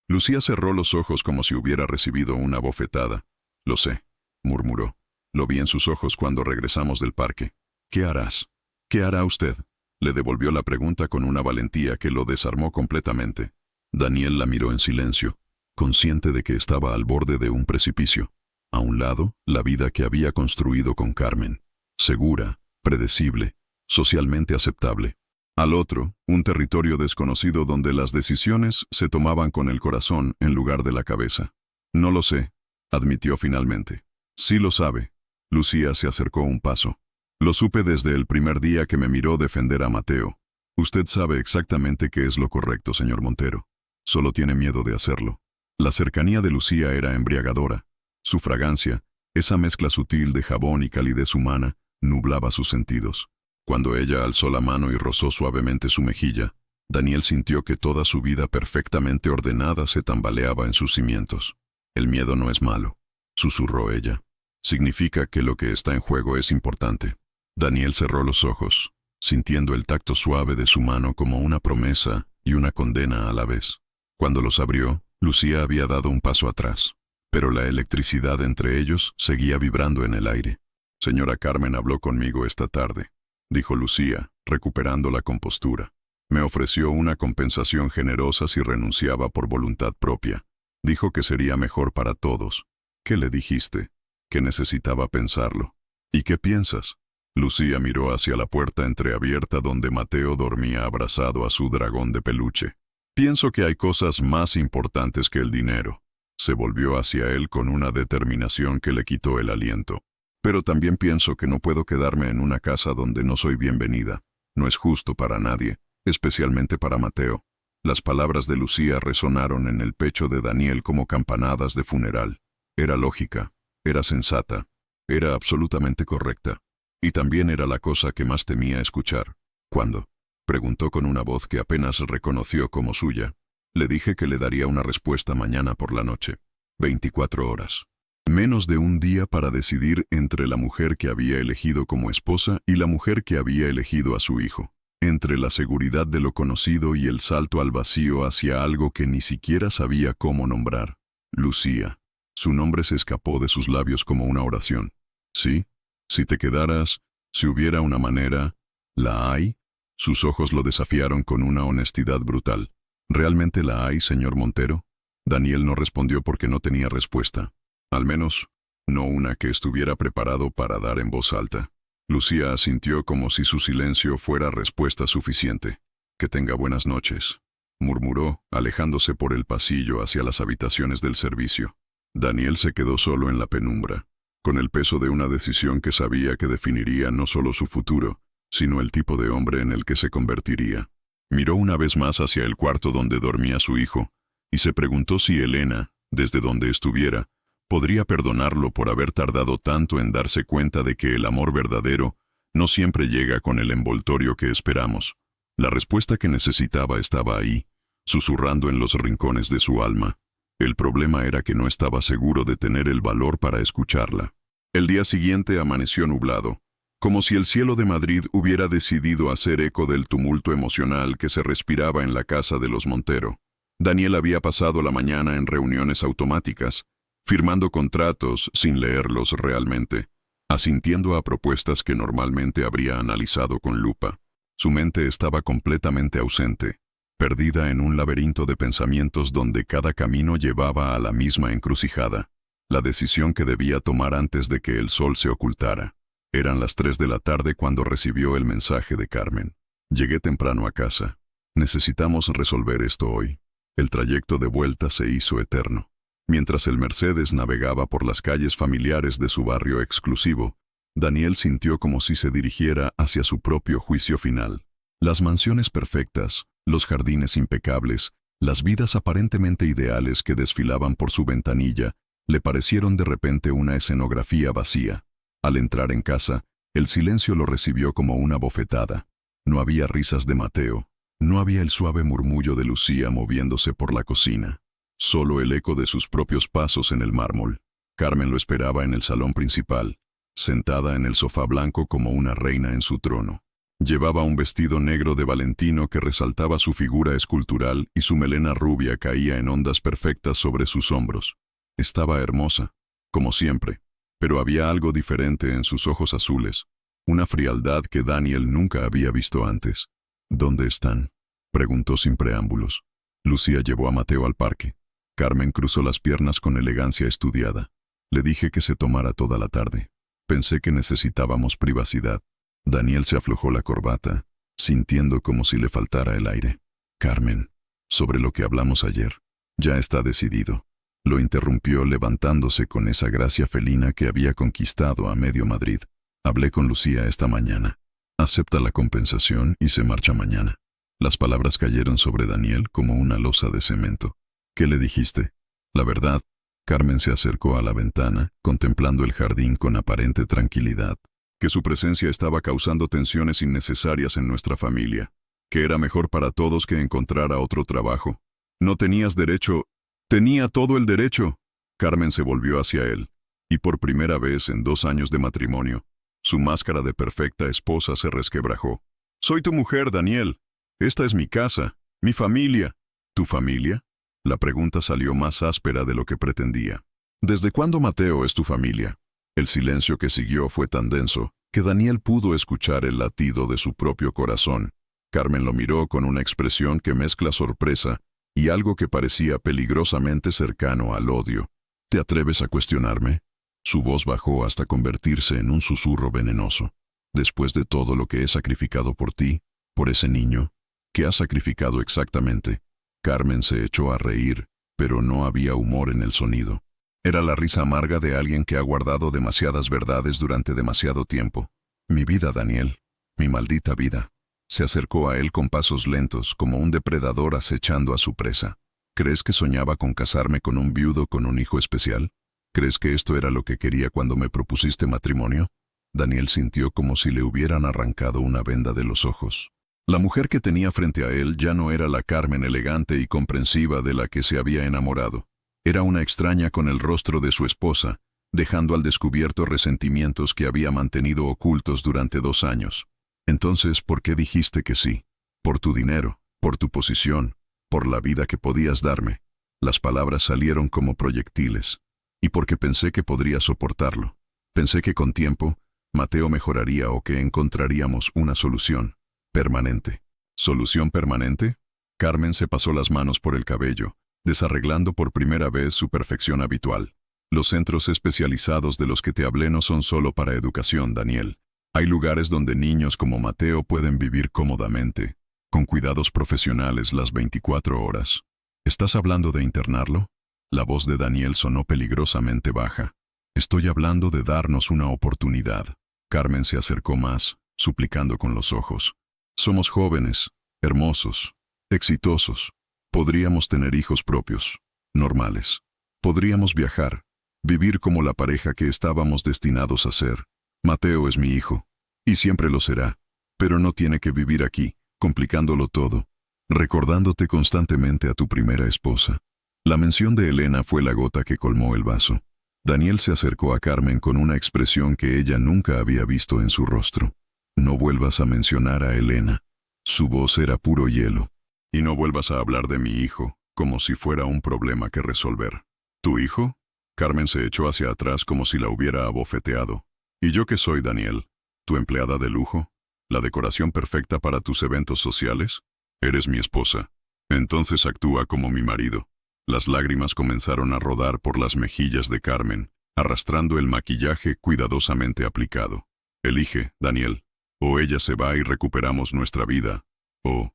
Lucía cerró los ojos como si hubiera recibido una bofetada. Lo sé, murmuró. Lo vi en sus ojos cuando regresamos del parque. ¿Qué harás? ¿Qué hará usted? Le devolvió la pregunta con una valentía que lo desarmó completamente. Daniel la miró en silencio, consciente de que estaba al borde de un precipicio. A un lado, la vida que había construido con Carmen, segura, predecible, socialmente aceptable. Al otro, un territorio desconocido donde las decisiones se tomaban con el corazón en lugar de la cabeza. No lo sé, admitió finalmente. Sí lo sabe. Lucía se acercó un paso. Lo supe desde el primer día que me miró defender a Mateo. Usted sabe exactamente qué es lo correcto, señor Montero. Solo tiene miedo de hacerlo. La cercanía de Lucía era embriagadora. Su fragancia, esa mezcla sutil de jabón y calidez humana, nublaba sus sentidos. Cuando ella alzó la mano y rozó suavemente su mejilla, Daniel sintió que toda su vida perfectamente ordenada se tambaleaba en sus cimientos. El miedo no es malo, susurró ella. Significa que lo que está en juego es importante. Daniel cerró los ojos, sintiendo el tacto suave de su mano como una promesa y una condena a la vez. Cuando los abrió, Lucía había dado un paso atrás, pero la electricidad entre ellos seguía vibrando en el aire. Señora Carmen habló conmigo esta tarde, dijo Lucía, recuperando la compostura. Me ofreció una compensación generosa si renunciaba por voluntad propia. Dijo que sería mejor para todos. ¿Qué le dijiste? Que necesitaba pensarlo. ¿Y qué piensas? Lucía miró hacia la puerta entreabierta donde Mateo dormía abrazado a su dragón de peluche. Pienso que hay cosas más importantes que el dinero. Se volvió hacia él con una determinación que le quitó el aliento. Pero también pienso que no puedo quedarme en una casa donde no soy bienvenida. No es justo para nadie, especialmente para Mateo. Las palabras de Lucía resonaron en el pecho de Daniel como campanadas de funeral. Era lógica, era sensata, era absolutamente correcta. Y también era la cosa que más temía escuchar. ¿Cuándo? Preguntó con una voz que apenas reconoció como suya. Le dije que le daría una respuesta mañana por la noche. 24 horas. Menos de un día para decidir entre la mujer que había elegido como esposa y la mujer que había elegido a su hijo. Entre la seguridad de lo conocido y el salto al vacío hacia algo que ni siquiera sabía cómo nombrar. Lucía. Su nombre se escapó de sus labios como una oración. ¿Sí? Si te quedaras, si hubiera una manera, ¿la hay? Sus ojos lo desafiaron con una honestidad brutal. ¿Realmente la hay, señor Montero? Daniel no respondió porque no tenía respuesta. Al menos, no una que estuviera preparado para dar en voz alta. Lucía asintió como si su silencio fuera respuesta suficiente. Que tenga buenas noches, murmuró, alejándose por el pasillo hacia las habitaciones del servicio. Daniel se quedó solo en la penumbra, con el peso de una decisión que sabía que definiría no solo su futuro, sino el tipo de hombre en el que se convertiría. Miró una vez más hacia el cuarto donde dormía su hijo, y se preguntó si Elena, desde donde estuviera, podría perdonarlo por haber tardado tanto en darse cuenta de que el amor verdadero no siempre llega con el envoltorio que esperamos. La respuesta que necesitaba estaba ahí, susurrando en los rincones de su alma. El problema era que no estaba seguro de tener el valor para escucharla. El día siguiente amaneció nublado, como si el cielo de Madrid hubiera decidido hacer eco del tumulto emocional que se respiraba en la casa de los Montero. Daniel había pasado la mañana en reuniones automáticas, firmando contratos sin leerlos realmente, asintiendo a propuestas que normalmente habría analizado con lupa. Su mente estaba completamente ausente, perdida en un laberinto de pensamientos donde cada camino llevaba a la misma encrucijada, la decisión que debía tomar antes de que el sol se ocultara. Eran las 3 de la tarde cuando recibió el mensaje de Carmen. Llegué temprano a casa. Necesitamos resolver esto hoy. El trayecto de vuelta se hizo eterno. Mientras el Mercedes navegaba por las calles familiares de su barrio exclusivo, Daniel sintió como si se dirigiera hacia su propio juicio final. Las mansiones perfectas, los jardines impecables, las vidas aparentemente ideales que desfilaban por su ventanilla, le parecieron de repente una escenografía vacía. Al entrar en casa, el silencio lo recibió como una bofetada. No había risas de Mateo, no había el suave murmullo de Lucía moviéndose por la cocina, solo el eco de sus propios pasos en el mármol. Carmen lo esperaba en el salón principal, sentada en el sofá blanco como una reina en su trono. Llevaba un vestido negro de Valentino que resaltaba su figura escultural y su melena rubia caía en ondas perfectas sobre sus hombros. Estaba hermosa, como siempre, pero había algo diferente en sus ojos azules, una frialdad que Daniel nunca había visto antes. ¿Dónde están?, preguntó sin preámbulos. Lucía llevó a Mateo al parque. Carmen cruzó las piernas con elegancia estudiada. Le dije que se tomara toda la tarde. Pensé que necesitábamos privacidad. Daniel se aflojó la corbata, sintiendo como si le faltara el aire. Carmen, sobre lo que hablamos ayer, ya está decidido. Lo interrumpió levantándose con esa gracia felina que había conquistado a medio Madrid. Hablé con Lucía esta mañana. Acepta la compensación y se marcha mañana. Las palabras cayeron sobre Daniel como una losa de cemento. ¿Qué le dijiste? La verdad. Carmen se acercó a la ventana, contemplando el jardín con aparente tranquilidad. Que su presencia estaba causando tensiones innecesarias en nuestra familia. Que era mejor para todos que encontrara otro trabajo. No tenías derecho. Tenía todo el derecho. Carmen se volvió hacia él, y por primera vez en 2 años de matrimonio, su máscara de perfecta esposa se resquebrajó. Soy tu mujer, Daniel. Esta es mi casa, mi familia. ¿Tu familia? La pregunta salió más áspera de lo que pretendía. ¿Desde cuándo Mateo es tu familia? El silencio que siguió fue tan denso que Daniel pudo escuchar el latido de su propio corazón. Carmen lo miró con una expresión que mezcla sorpresa y algo que parecía peligrosamente cercano al odio. ¿Te atreves a cuestionarme? Su voz bajó hasta convertirse en un susurro venenoso. Después de todo lo que he sacrificado por ti, por ese niño, ¿qué has sacrificado exactamente? Carmen se echó a reír, pero no había humor en el sonido. Era la risa amarga de alguien que ha guardado demasiadas verdades durante demasiado tiempo. Mi vida, Daniel, mi maldita vida. Se acercó a él con pasos lentos, como un depredador acechando a su presa. ¿Crees que soñaba con casarme con un viudo con un hijo especial? ¿Crees que esto era lo que quería cuando me propusiste matrimonio? Daniel sintió como si le hubieran arrancado una venda de los ojos. La mujer que tenía frente a él ya no era la Carmen elegante y comprensiva de la que se había enamorado. Era una extraña con el rostro de su esposa, dejando al descubierto resentimientos que había mantenido ocultos durante 2 años. Entonces, ¿por qué dijiste que sí? Por tu dinero, por tu posición, por la vida que podías darme. Las palabras salieron como proyectiles. Y porque pensé que podría soportarlo. Pensé que con tiempo, Mateo mejoraría o que encontraríamos una solución permanente. ¿Solución permanente? Carmen se pasó las manos por el cabello, desarreglando por primera vez su perfección habitual. Los centros especializados de los que te hablé no son solo para educación, Daniel. Hay lugares donde niños como Mateo pueden vivir cómodamente, con cuidados profesionales las 24 horas. ¿Estás hablando de internarlo? La voz de Daniel sonó peligrosamente baja. Estoy hablando de darnos una oportunidad. Carmen se acercó más, suplicando con los ojos. Somos jóvenes, hermosos, exitosos. Podríamos tener hijos propios, normales. Podríamos viajar, vivir como la pareja que estábamos destinados a ser. Mateo es mi hijo, y siempre lo será, pero no tiene que vivir aquí, complicándolo todo, recordándote constantemente a tu primera esposa. La mención de Elena fue la gota que colmó el vaso. Daniel se acercó a Carmen con una expresión que ella nunca había visto en su rostro. No vuelvas a mencionar a Elena. Su voz era puro hielo. Y no vuelvas a hablar de mi hijo, como si fuera un problema que resolver. ¿Tu hijo? Carmen se echó hacia atrás como si la hubiera abofeteado. ¿Y yo qué soy, Daniel? ¿Tu empleada de lujo? ¿La decoración perfecta para tus eventos sociales? Eres mi esposa. Entonces actúa como mi marido. Las lágrimas comenzaron a rodar por las mejillas de Carmen, arrastrando el maquillaje cuidadosamente aplicado. Elige, Daniel. O ella se va y recuperamos nuestra vida, o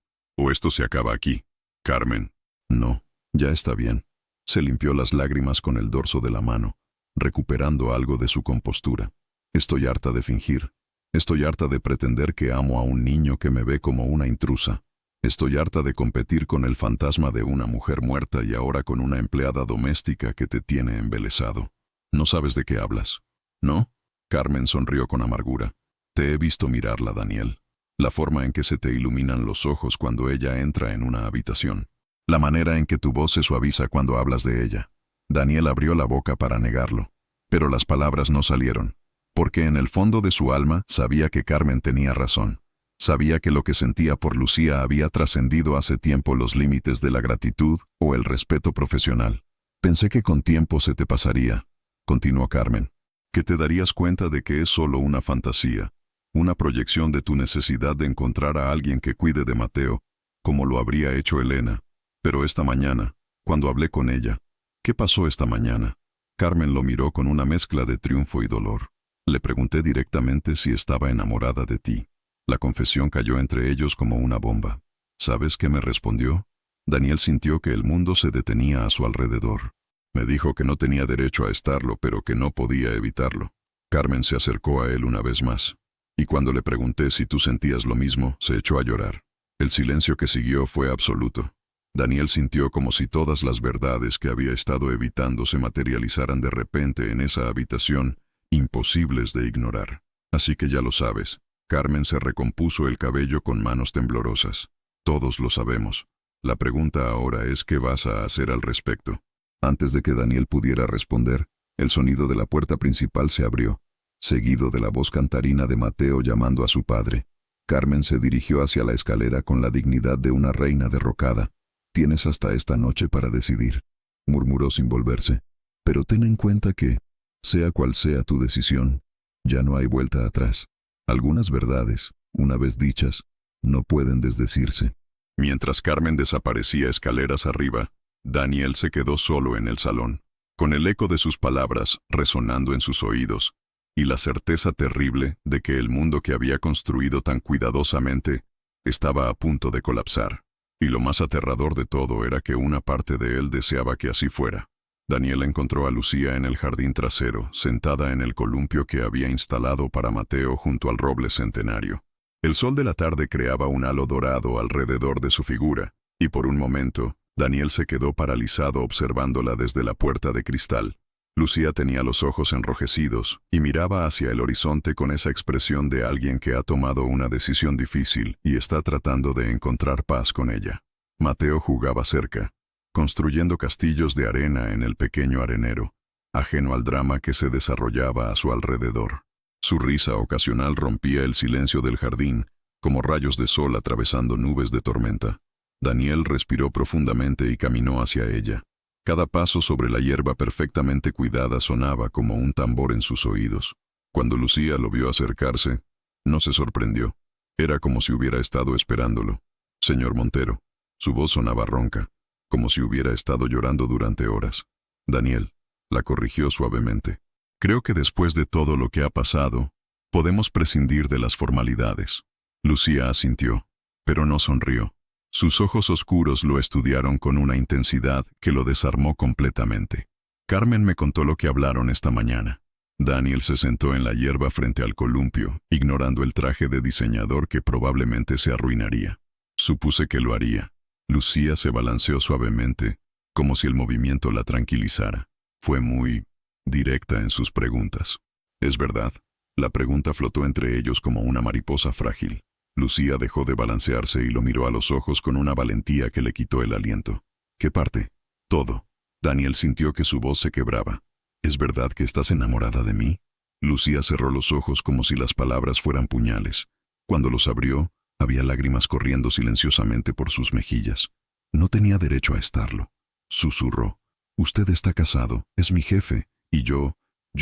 esto se acaba aquí. Carmen. No, ya está bien. Se limpió las lágrimas con el dorso de la mano, recuperando algo de su compostura. Estoy harta de fingir. Estoy harta de pretender que amo a un niño que me ve como una intrusa. Estoy harta de competir con el fantasma de una mujer muerta y ahora con una empleada doméstica que te tiene embelesado. ¿No sabes de qué hablas? ¿No? Carmen sonrió con amargura. Te he visto mirarla, Daniel. La forma en que se te iluminan los ojos cuando ella entra en una habitación. La manera en que tu voz se suaviza cuando hablas de ella. Daniel abrió la boca para negarlo, pero las palabras no salieron, porque en el fondo de su alma sabía que Carmen tenía razón. Sabía que lo que sentía por Lucía había trascendido hace tiempo los límites de la gratitud o el respeto profesional. Pensé que con tiempo se te pasaría, continuó Carmen, que te darías cuenta de que es solo una fantasía, una proyección de tu necesidad de encontrar a alguien que cuide de Mateo, como lo habría hecho Elena. Pero esta mañana, cuando hablé con ella, ¿qué pasó esta mañana? Carmen lo miró con una mezcla de triunfo y dolor. Le pregunté directamente si estaba enamorada de ti. La confesión cayó entre ellos como una bomba. ¿Sabes qué me respondió? Daniel sintió que el mundo se detenía a su alrededor. Me dijo que no tenía derecho a estarlo, pero que no podía evitarlo. Carmen se acercó a él una vez más. Y cuando le pregunté si tú sentías lo mismo, se echó a llorar. El silencio que siguió fue absoluto. Daniel sintió como si todas las verdades que había estado evitando se materializaran de repente en esa habitación, imposibles de ignorar. Así que ya lo sabes. Carmen se recompuso el cabello con manos temblorosas. Todos lo sabemos. La pregunta ahora es ¿qué vas a hacer al respecto? Antes de que Daniel pudiera responder, el sonido de la puerta principal se abrió, seguido de la voz cantarina de Mateo llamando a su padre. Carmen se dirigió hacia la escalera con la dignidad de una reina derrocada. Tienes hasta esta noche para decidir, murmuró sin volverse. Pero ten en cuenta que, sea cual sea tu decisión, ya no hay vuelta atrás. Algunas verdades, una vez dichas, no pueden desdecirse. Mientras Carmen desaparecía escaleras arriba, Daniel se quedó solo en el salón, con el eco de sus palabras resonando en sus oídos, y la certeza terrible de que el mundo que había construido tan cuidadosamente estaba a punto de colapsar. Y lo más aterrador de todo era que una parte de él deseaba que así fuera. Daniel encontró a Lucía en el jardín trasero, sentada en el columpio que había instalado para Mateo junto al roble centenario. El sol de la tarde creaba un halo dorado alrededor de su figura, y por un momento, Daniel se quedó paralizado observándola desde la puerta de cristal. Lucía tenía los ojos enrojecidos y miraba hacia el horizonte con esa expresión de alguien que ha tomado una decisión difícil y está tratando de encontrar paz con ella. Mateo jugaba cerca, construyendo castillos de arena en el pequeño arenero, ajeno al drama que se desarrollaba a su alrededor. Su risa ocasional rompía el silencio del jardín, como rayos de sol atravesando nubes de tormenta. Daniel respiró profundamente y caminó hacia ella. Cada paso sobre la hierba perfectamente cuidada sonaba como un tambor en sus oídos. Cuando Lucía lo vio acercarse, no se sorprendió. Era como si hubiera estado esperándolo. Señor Montero. Su voz sonaba ronca, como si hubiera estado llorando durante horas. Daniel, la corrigió suavemente. Creo que después de todo lo que ha pasado, podemos prescindir de las formalidades. Lucía asintió, pero no sonrió. Sus ojos oscuros lo estudiaron con una intensidad que lo desarmó completamente. Carmen me contó lo que hablaron esta mañana. Daniel se sentó en la hierba frente al columpio, ignorando el traje de diseñador que probablemente se arruinaría. Supuse que lo haría. Lucía se balanceó suavemente, como si el movimiento la tranquilizara. Fue muy directa en sus preguntas. ¿Es verdad? La pregunta flotó entre ellos como una mariposa frágil. Lucía dejó de balancearse y lo miró a los ojos con una valentía que le quitó el aliento. ¿Qué parte? Todo. Daniel sintió que su voz se quebraba. ¿Es verdad que estás enamorada de mí? Lucía cerró los ojos como si las palabras fueran puñales. Cuando los abrió, había lágrimas corriendo silenciosamente por sus mejillas. No tenía derecho a estarlo. Susurró. Usted está casado, es mi jefe, y yo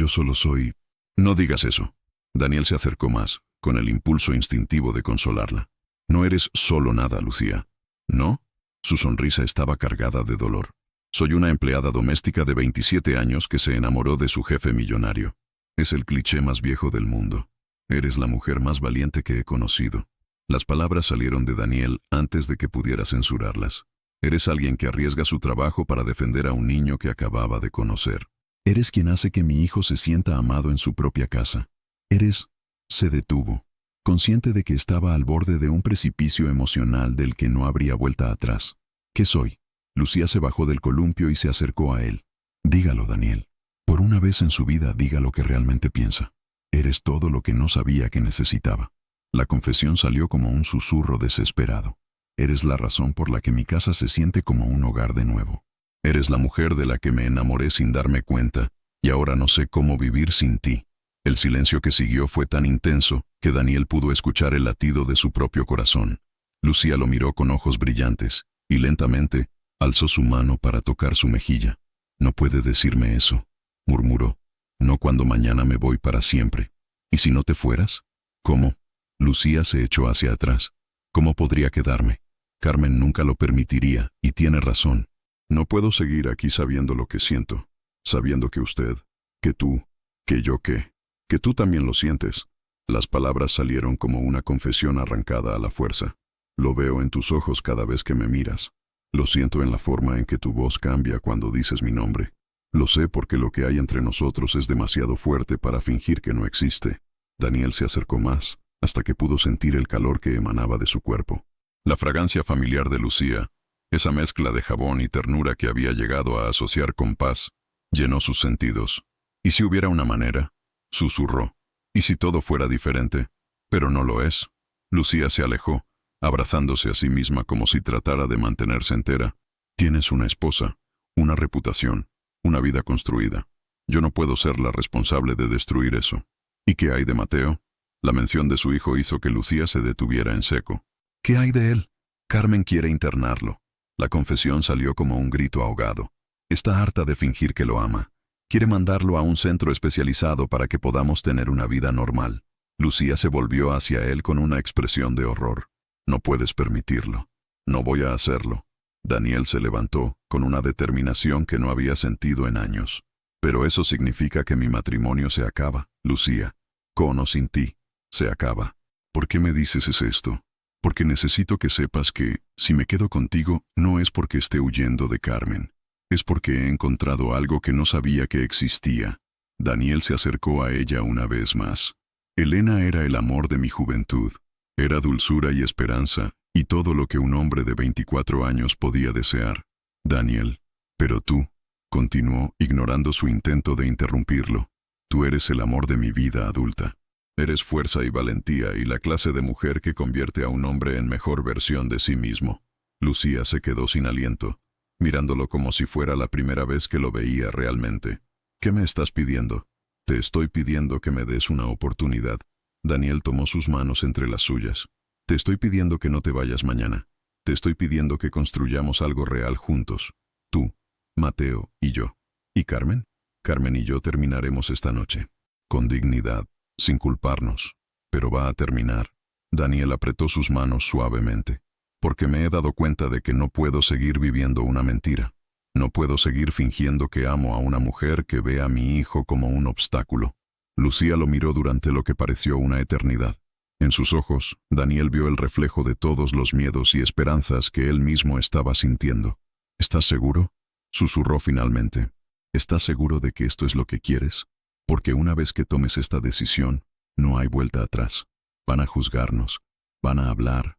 solo soy... No digas eso. Daniel se acercó más, con el impulso instintivo de consolarla. No eres solo nada, Lucía. ¿No? Su sonrisa estaba cargada de dolor. Soy una empleada doméstica de 27 años que se enamoró de su jefe millonario. Es el cliché más viejo del mundo. Eres la mujer más valiente que he conocido. Las palabras salieron de Daniel antes de que pudiera censurarlas. Eres alguien que arriesga su trabajo para defender a un niño que acababa de conocer. Eres quien hace que mi hijo se sienta amado en su propia casa. Eres... Se detuvo, consciente de que estaba al borde de un precipicio emocional del que no habría vuelta atrás. ¿Qué soy? Lucía se bajó del columpio y se acercó a él. Dígalo, Daniel. Por una vez en su vida, diga lo que realmente piensa. Eres todo lo que no sabía que necesitaba. La confesión salió como un susurro desesperado. Eres la razón por la que mi casa se siente como un hogar de nuevo. Eres la mujer de la que me enamoré sin darme cuenta, y ahora no sé cómo vivir sin ti. El silencio que siguió fue tan intenso que Daniel pudo escuchar el latido de su propio corazón. Lucía lo miró con ojos brillantes, y lentamente alzó su mano para tocar su mejilla. No puede decirme eso, murmuró. No cuando mañana me voy para siempre. ¿Y si no te fueras? ¿Cómo? Lucía se echó hacia atrás. ¿Cómo podría quedarme? Carmen nunca lo permitiría, y tiene razón. No puedo seguir aquí sabiendo lo que siento, sabiendo que usted, que tú, que yo que tú también lo sientes. Las palabras salieron como una confesión arrancada a la fuerza. Lo veo en tus ojos cada vez que me miras. Lo siento en la forma en que tu voz cambia cuando dices mi nombre. Lo sé porque lo que hay entre nosotros es demasiado fuerte para fingir que no existe. Daniel se acercó más, hasta que pudo sentir el calor que emanaba de su cuerpo. La fragancia familiar de Lucía, esa mezcla de jabón y ternura que había llegado a asociar con paz, llenó sus sentidos. ¿Y si hubiera una manera? Susurró. ¿Y si todo fuera diferente? Pero no lo es. Lucía se alejó, abrazándose a sí misma como si tratara de mantenerse entera. Tienes una esposa, una reputación, una vida construida. Yo no puedo ser la responsable de destruir eso. ¿Y qué hay de Mateo? La mención de su hijo hizo que Lucía se detuviera en seco. ¿Qué hay de él? Carmen quiere internarlo. La confesión salió como un grito ahogado. Está harta de fingir que lo ama. Quiere mandarlo a un centro especializado para que podamos tener una vida normal. Lucía se volvió hacia él con una expresión de horror. No puedes permitirlo. No voy a hacerlo. Daniel se levantó, con una determinación que no había sentido en años. Pero eso significa que mi matrimonio se acaba, Lucía. Con o sin ti, se acaba. ¿Por qué me dices esto? Porque necesito que sepas que, si me quedo contigo, no es porque esté huyendo de Carmen. Es porque he encontrado algo que no sabía que existía. Daniel se acercó a ella una vez más. Elena era el amor de mi juventud. Era dulzura y esperanza, y todo lo que un hombre de 24 años podía desear. Daniel, pero tú, continuó, ignorando su intento de interrumpirlo, tú eres el amor de mi vida adulta. Eres fuerza y valentía y la clase de mujer que convierte a un hombre en mejor versión de sí mismo. Lucía se quedó sin aliento, mirándolo como si fuera la primera vez que lo veía realmente. ¿Qué me estás pidiendo? Te estoy pidiendo que me des una oportunidad. Daniel tomó sus manos entre las suyas. Te estoy pidiendo que no te vayas mañana. Te estoy pidiendo que construyamos algo real juntos. Tú, Mateo y yo. ¿Y Carmen? Carmen y yo terminaremos esta noche. Con dignidad, sin culparnos. Pero va a terminar. Daniel apretó sus manos suavemente. Porque me he dado cuenta de que no puedo seguir viviendo una mentira. No puedo seguir fingiendo que amo a una mujer que ve a mi hijo como un obstáculo. Lucía lo miró durante lo que pareció una eternidad. En sus ojos, Daniel vio el reflejo de todos los miedos y esperanzas que él mismo estaba sintiendo. ¿Estás seguro?, susurró finalmente. ¿Estás seguro de que esto es lo que quieres? Porque una vez que tomes esta decisión, no hay vuelta atrás. Van a juzgarnos, van a hablar,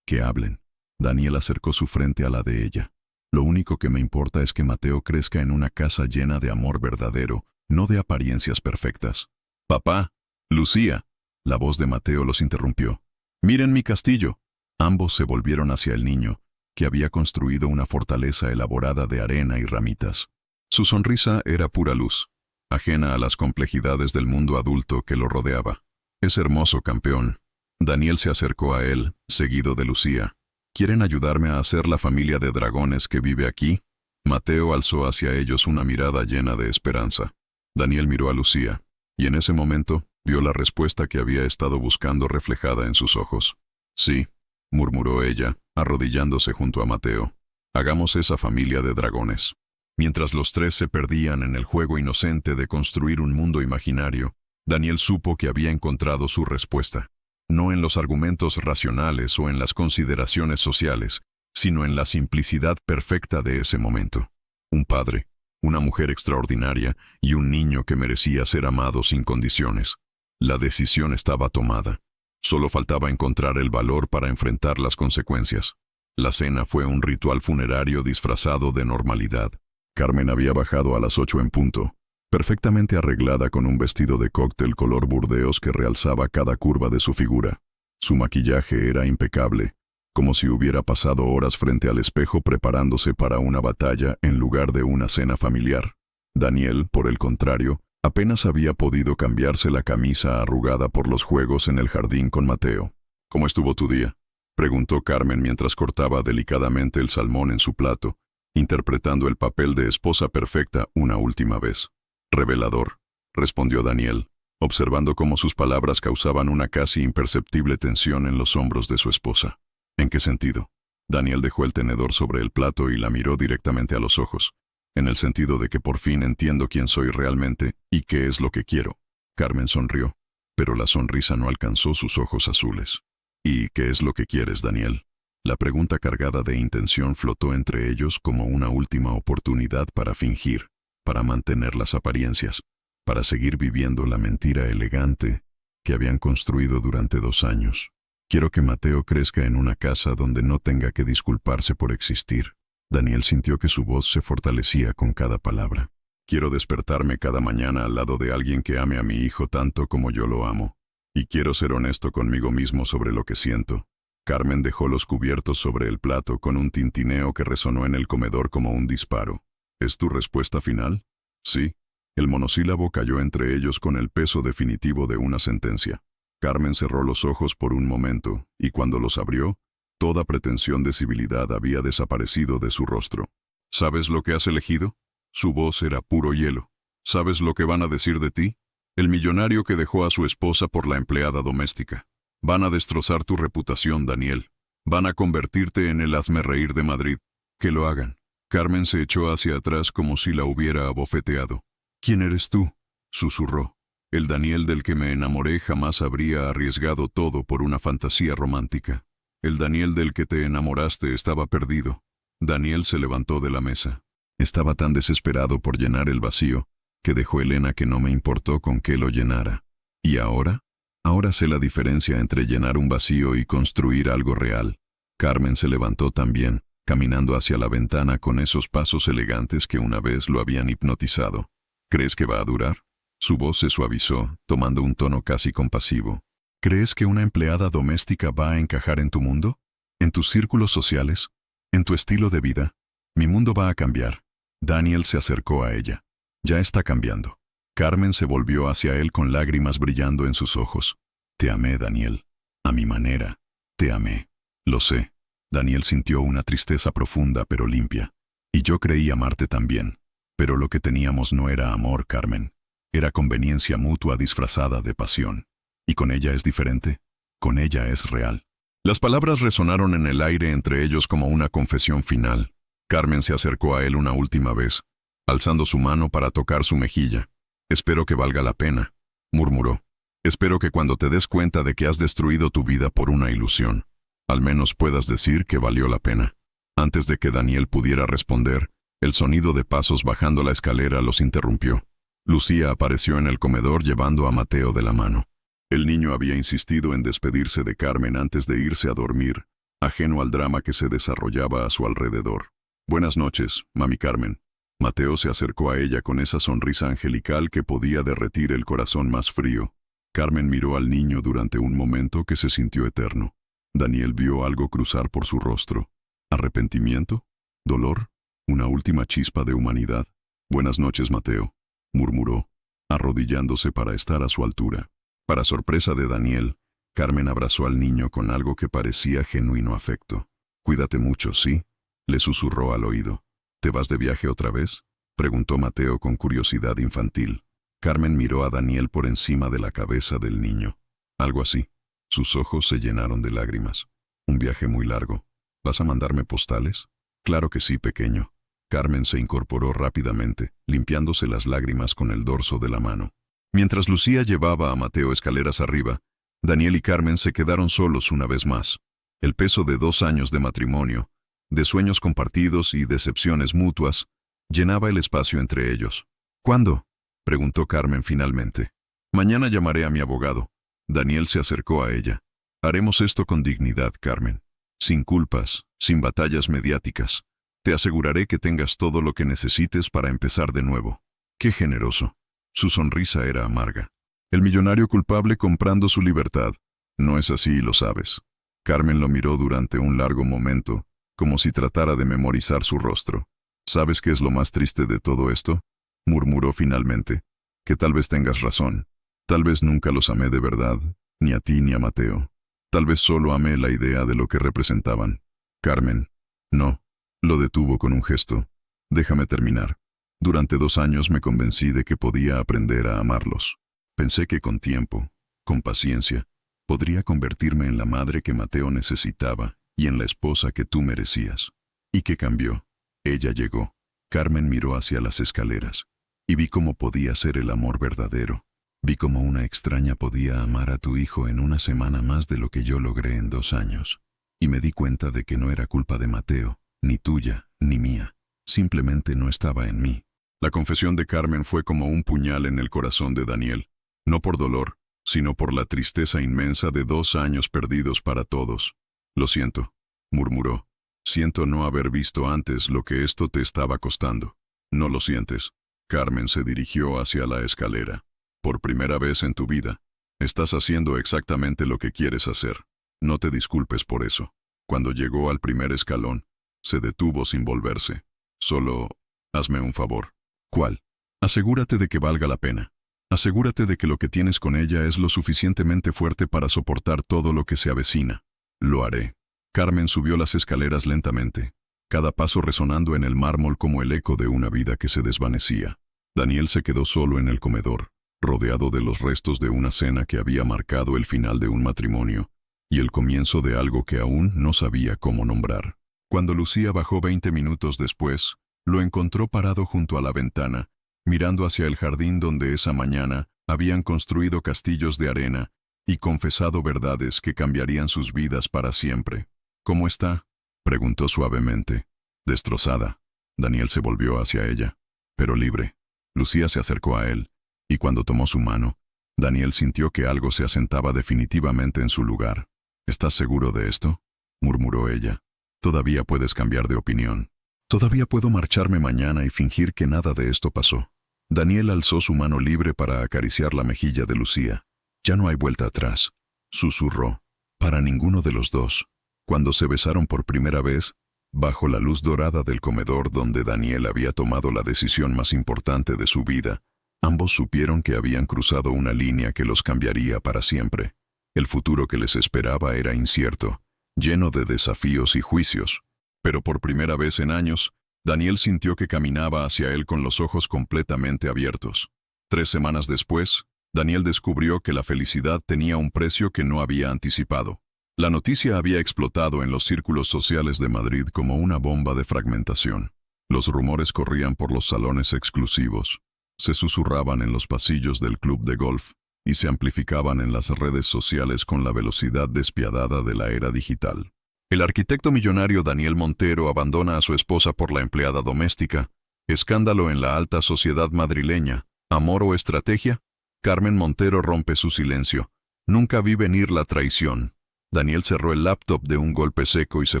que hablen. Daniel acercó su frente a la de ella. Lo único que me importa es que Mateo crezca en una casa llena de amor verdadero, no de apariencias perfectas. Papá, Lucía. La voz de Mateo los interrumpió. Miren mi castillo. Ambos se volvieron hacia el niño, que había construido una fortaleza elaborada de arena y ramitas. Su sonrisa era pura luz, ajena a las complejidades del mundo adulto que lo rodeaba. Es hermoso, campeón. Daniel se acercó a él, seguido de Lucía. ¿Quieren ayudarme a hacer la familia de dragones que vive aquí? Mateo alzó hacia ellos una mirada llena de esperanza. Daniel miró a Lucía, y en ese momento vio la respuesta que había estado buscando reflejada en sus ojos. Sí, murmuró ella, arrodillándose junto a Mateo. Hagamos esa familia de dragones. Mientras los tres se perdían en el juego inocente de construir un mundo imaginario, Daniel supo que había encontrado su respuesta. No en los argumentos racionales o en las consideraciones sociales, sino en la simplicidad perfecta de ese momento. Un padre, una mujer extraordinaria y un niño que merecía ser amado sin condiciones. La decisión estaba tomada. Solo faltaba encontrar el valor para enfrentar las consecuencias. La cena fue un ritual funerario disfrazado de normalidad. Carmen había bajado a las 8 en punto, perfectamente arreglada con un vestido de cóctel color burdeos que realzaba cada curva de su figura. Su maquillaje era impecable, como si hubiera pasado horas frente al espejo preparándose para una batalla en lugar de una cena familiar. Daniel, por el contrario, apenas había podido cambiarse la camisa arrugada por los juegos en el jardín con Mateo. ¿Cómo estuvo tu día?, preguntó Carmen mientras cortaba delicadamente el salmón en su plato, interpretando el papel de esposa perfecta una última vez. Revelador, respondió Daniel, observando cómo sus palabras causaban una casi imperceptible tensión en los hombros de su esposa. ¿En qué sentido? Daniel dejó el tenedor sobre el plato y la miró directamente a los ojos. En el sentido de que por fin entiendo quién soy realmente y qué es lo que quiero. Carmen sonrió, pero la sonrisa no alcanzó sus ojos azules. ¿Y qué es lo que quieres, Daniel? La pregunta cargada de intención flotó entre ellos como una última oportunidad para fingir, para mantener las apariencias, para seguir viviendo la mentira elegante que habían construido durante 2 años. Quiero que Mateo crezca en una casa donde no tenga que disculparse por existir. Daniel sintió que su voz se fortalecía con cada palabra. Quiero despertarme cada mañana al lado de alguien que ame a mi hijo tanto como yo lo amo. Y quiero ser honesto conmigo mismo sobre lo que siento. Carmen dejó los cubiertos sobre el plato con un tintineo que resonó en el comedor como un disparo. ¿Es tu respuesta final? Sí. El monosílabo cayó entre ellos con el peso definitivo de una sentencia. Carmen cerró los ojos por un momento, y cuando los abrió, toda pretensión de civilidad había desaparecido de su rostro. ¿Sabes lo que has elegido? Su voz era puro hielo. ¿Sabes lo que van a decir de ti? El millonario que dejó a su esposa por la empleada doméstica. Van a destrozar tu reputación, Daniel. Van a convertirte en el hazmerreír de Madrid. Que lo hagan. Carmen se echó hacia atrás como si la hubiera abofeteado. ¿Quién eres tú?, susurró. El Daniel del que me enamoré jamás habría arriesgado todo por una fantasía romántica. El Daniel del que te enamoraste estaba perdido. Daniel se levantó de la mesa. Estaba tan desesperado por llenar el vacío, que dejó Elena que no me importó con qué lo llenara. ¿Y ahora? Ahora sé la diferencia entre llenar un vacío y construir algo real. Carmen se levantó también, caminando hacia la ventana con esos pasos elegantes que una vez lo habían hipnotizado. ¿Crees que va a durar? Su voz se suavizó, tomando un tono casi compasivo. ¿Crees que una empleada doméstica va a encajar en tu mundo? ¿En tus círculos sociales? ¿En tu estilo de vida? Mi mundo va a cambiar. Daniel se acercó a ella. Ya está cambiando. Carmen se volvió hacia él con lágrimas brillando en sus ojos. Te amé, Daniel. A mi manera. Te amé. Lo sé. Daniel sintió una tristeza profunda pero limpia. Y yo creí amarte también. Pero lo que teníamos no era amor, Carmen. Era conveniencia mutua disfrazada de pasión. ¿Y con ella es diferente? Con ella es real. Las palabras resonaron en el aire entre ellos como una confesión final. Carmen se acercó a él una última vez, alzando su mano para tocar su mejilla. Espero que valga la pena, murmuró. Espero que cuando te des cuenta de que has destruido tu vida por una ilusión, al menos puedas decir que valió la pena. Antes de que Daniel pudiera responder, el sonido de pasos bajando la escalera los interrumpió. Lucía apareció en el comedor llevando a Mateo de la mano. El niño había insistido en despedirse de Carmen antes de irse a dormir, ajeno al drama que se desarrollaba a su alrededor. Buenas noches, mami Carmen. Mateo se acercó a ella con esa sonrisa angelical que podía derretir el corazón más frío. Carmen miró al niño durante un momento que se sintió eterno. Daniel vio algo cruzar por su rostro. ¿Arrepentimiento? ¿Dolor? ¿Una última chispa de humanidad? Buenas noches, Mateo, murmuró, arrodillándose para estar a su altura. Para sorpresa de Daniel, Carmen abrazó al niño con algo que parecía genuino afecto. Cuídate mucho, ¿sí?, le susurró al oído. ¿Te vas de viaje otra vez?, preguntó Mateo con curiosidad infantil. Carmen miró a Daniel por encima de la cabeza del niño. Algo así. Sus ojos se llenaron de lágrimas. Un viaje muy largo. ¿Vas a mandarme postales? Claro que sí, pequeño. Carmen se incorporó rápidamente, limpiándose las lágrimas con el dorso de la mano. Mientras Lucía llevaba a Mateo escaleras arriba, Daniel y Carmen se quedaron solos una vez más. El peso de 2 años de matrimonio, de sueños compartidos y decepciones mutuas, llenaba el espacio entre ellos. ¿Cuándo?, preguntó Carmen finalmente. Mañana llamaré a mi abogado. Daniel se acercó a ella. Haremos esto con dignidad, Carmen. Sin culpas, sin batallas mediáticas. Te aseguraré que tengas todo lo que necesites para empezar de nuevo. ¡Qué generoso! Su sonrisa era amarga. El millonario culpable comprando su libertad. No es así y lo sabes. Carmen lo miró durante un largo momento, como si tratara de memorizar su rostro. ¿Sabes qué es lo más triste de todo esto?, murmuró finalmente. Que tal vez tengas razón. Tal vez nunca los amé de verdad, ni a ti ni a Mateo. Tal vez solo amé la idea de lo que representaban. Carmen. No. Lo detuvo con un gesto. Déjame terminar. Durante 2 años me convencí de que podía aprender a amarlos. Pensé que con tiempo, con paciencia, podría convertirme en la madre que Mateo necesitaba y en la esposa que tú merecías. ¿Y qué cambió? Ella llegó. Carmen miró hacia las escaleras y vi cómo podía ser el amor verdadero. Vi cómo una extraña podía amar a tu hijo en una semana más de lo que yo logré en 2 años. Y me di cuenta de que no era culpa de Mateo, ni tuya, ni mía. Simplemente no estaba en mí. La confesión de Carmen fue como un puñal en el corazón de Daniel. No por dolor, sino por la tristeza inmensa de 2 años perdidos para todos. Lo siento, murmuró. Siento no haber visto antes lo que esto te estaba costando. ¿No lo sientes? Carmen se dirigió hacia la escalera. Por primera vez en tu vida, estás haciendo exactamente lo que quieres hacer. No te disculpes por eso. Cuando llegó al primer escalón, se detuvo sin volverse. Solo, hazme un favor. ¿Cuál? Asegúrate de que valga la pena. Asegúrate de que lo que tienes con ella es lo suficientemente fuerte para soportar todo lo que se avecina. Lo haré. Carmen subió las escaleras lentamente, cada paso resonando en el mármol como el eco de una vida que se desvanecía. Daniel se quedó solo en el comedor, rodeado de los restos de una cena que había marcado el final de un matrimonio y el comienzo de algo que aún no sabía cómo nombrar. Cuando Lucía bajó 20 minutos después, lo encontró parado junto a la ventana, mirando hacia el jardín donde esa mañana habían construido castillos de arena y confesado verdades que cambiarían sus vidas para siempre. ¿Cómo está?, preguntó suavemente. Destrozada. Daniel se volvió hacia ella, pero libre. Lucía se acercó a él, y cuando tomó su mano, Daniel sintió que algo se asentaba definitivamente en su lugar. ¿Estás seguro de esto?, murmuró ella. Todavía puedes cambiar de opinión. Todavía puedo marcharme mañana y fingir que nada de esto pasó. Daniel alzó su mano libre para acariciar la mejilla de Lucía. Ya no hay vuelta atrás, susurró. Para ninguno de los dos. Cuando se besaron por primera vez, bajo la luz dorada del comedor donde Daniel había tomado la decisión más importante de su vida, ambos supieron que habían cruzado una línea que los cambiaría para siempre. El futuro que les esperaba era incierto, lleno de desafíos y juicios. Pero por primera vez en años, Daniel sintió que caminaba hacia él con los ojos completamente abiertos. 3 semanas después, Daniel descubrió que la felicidad tenía un precio que no había anticipado. La noticia había explotado en los círculos sociales de Madrid como una bomba de fragmentación. Los rumores corrían por los salones exclusivos. Se susurraban en los pasillos del club de golf. y se amplificaban en las redes sociales con la velocidad despiadada de la era digital. El arquitecto millonario Daniel Montero abandona a su esposa por la empleada doméstica. Escándalo en la alta sociedad madrileña. ¿Amor o estrategia? Carmen Montero rompe su silencio. Nunca vi venir la traición. Daniel cerró el laptop de un golpe seco y se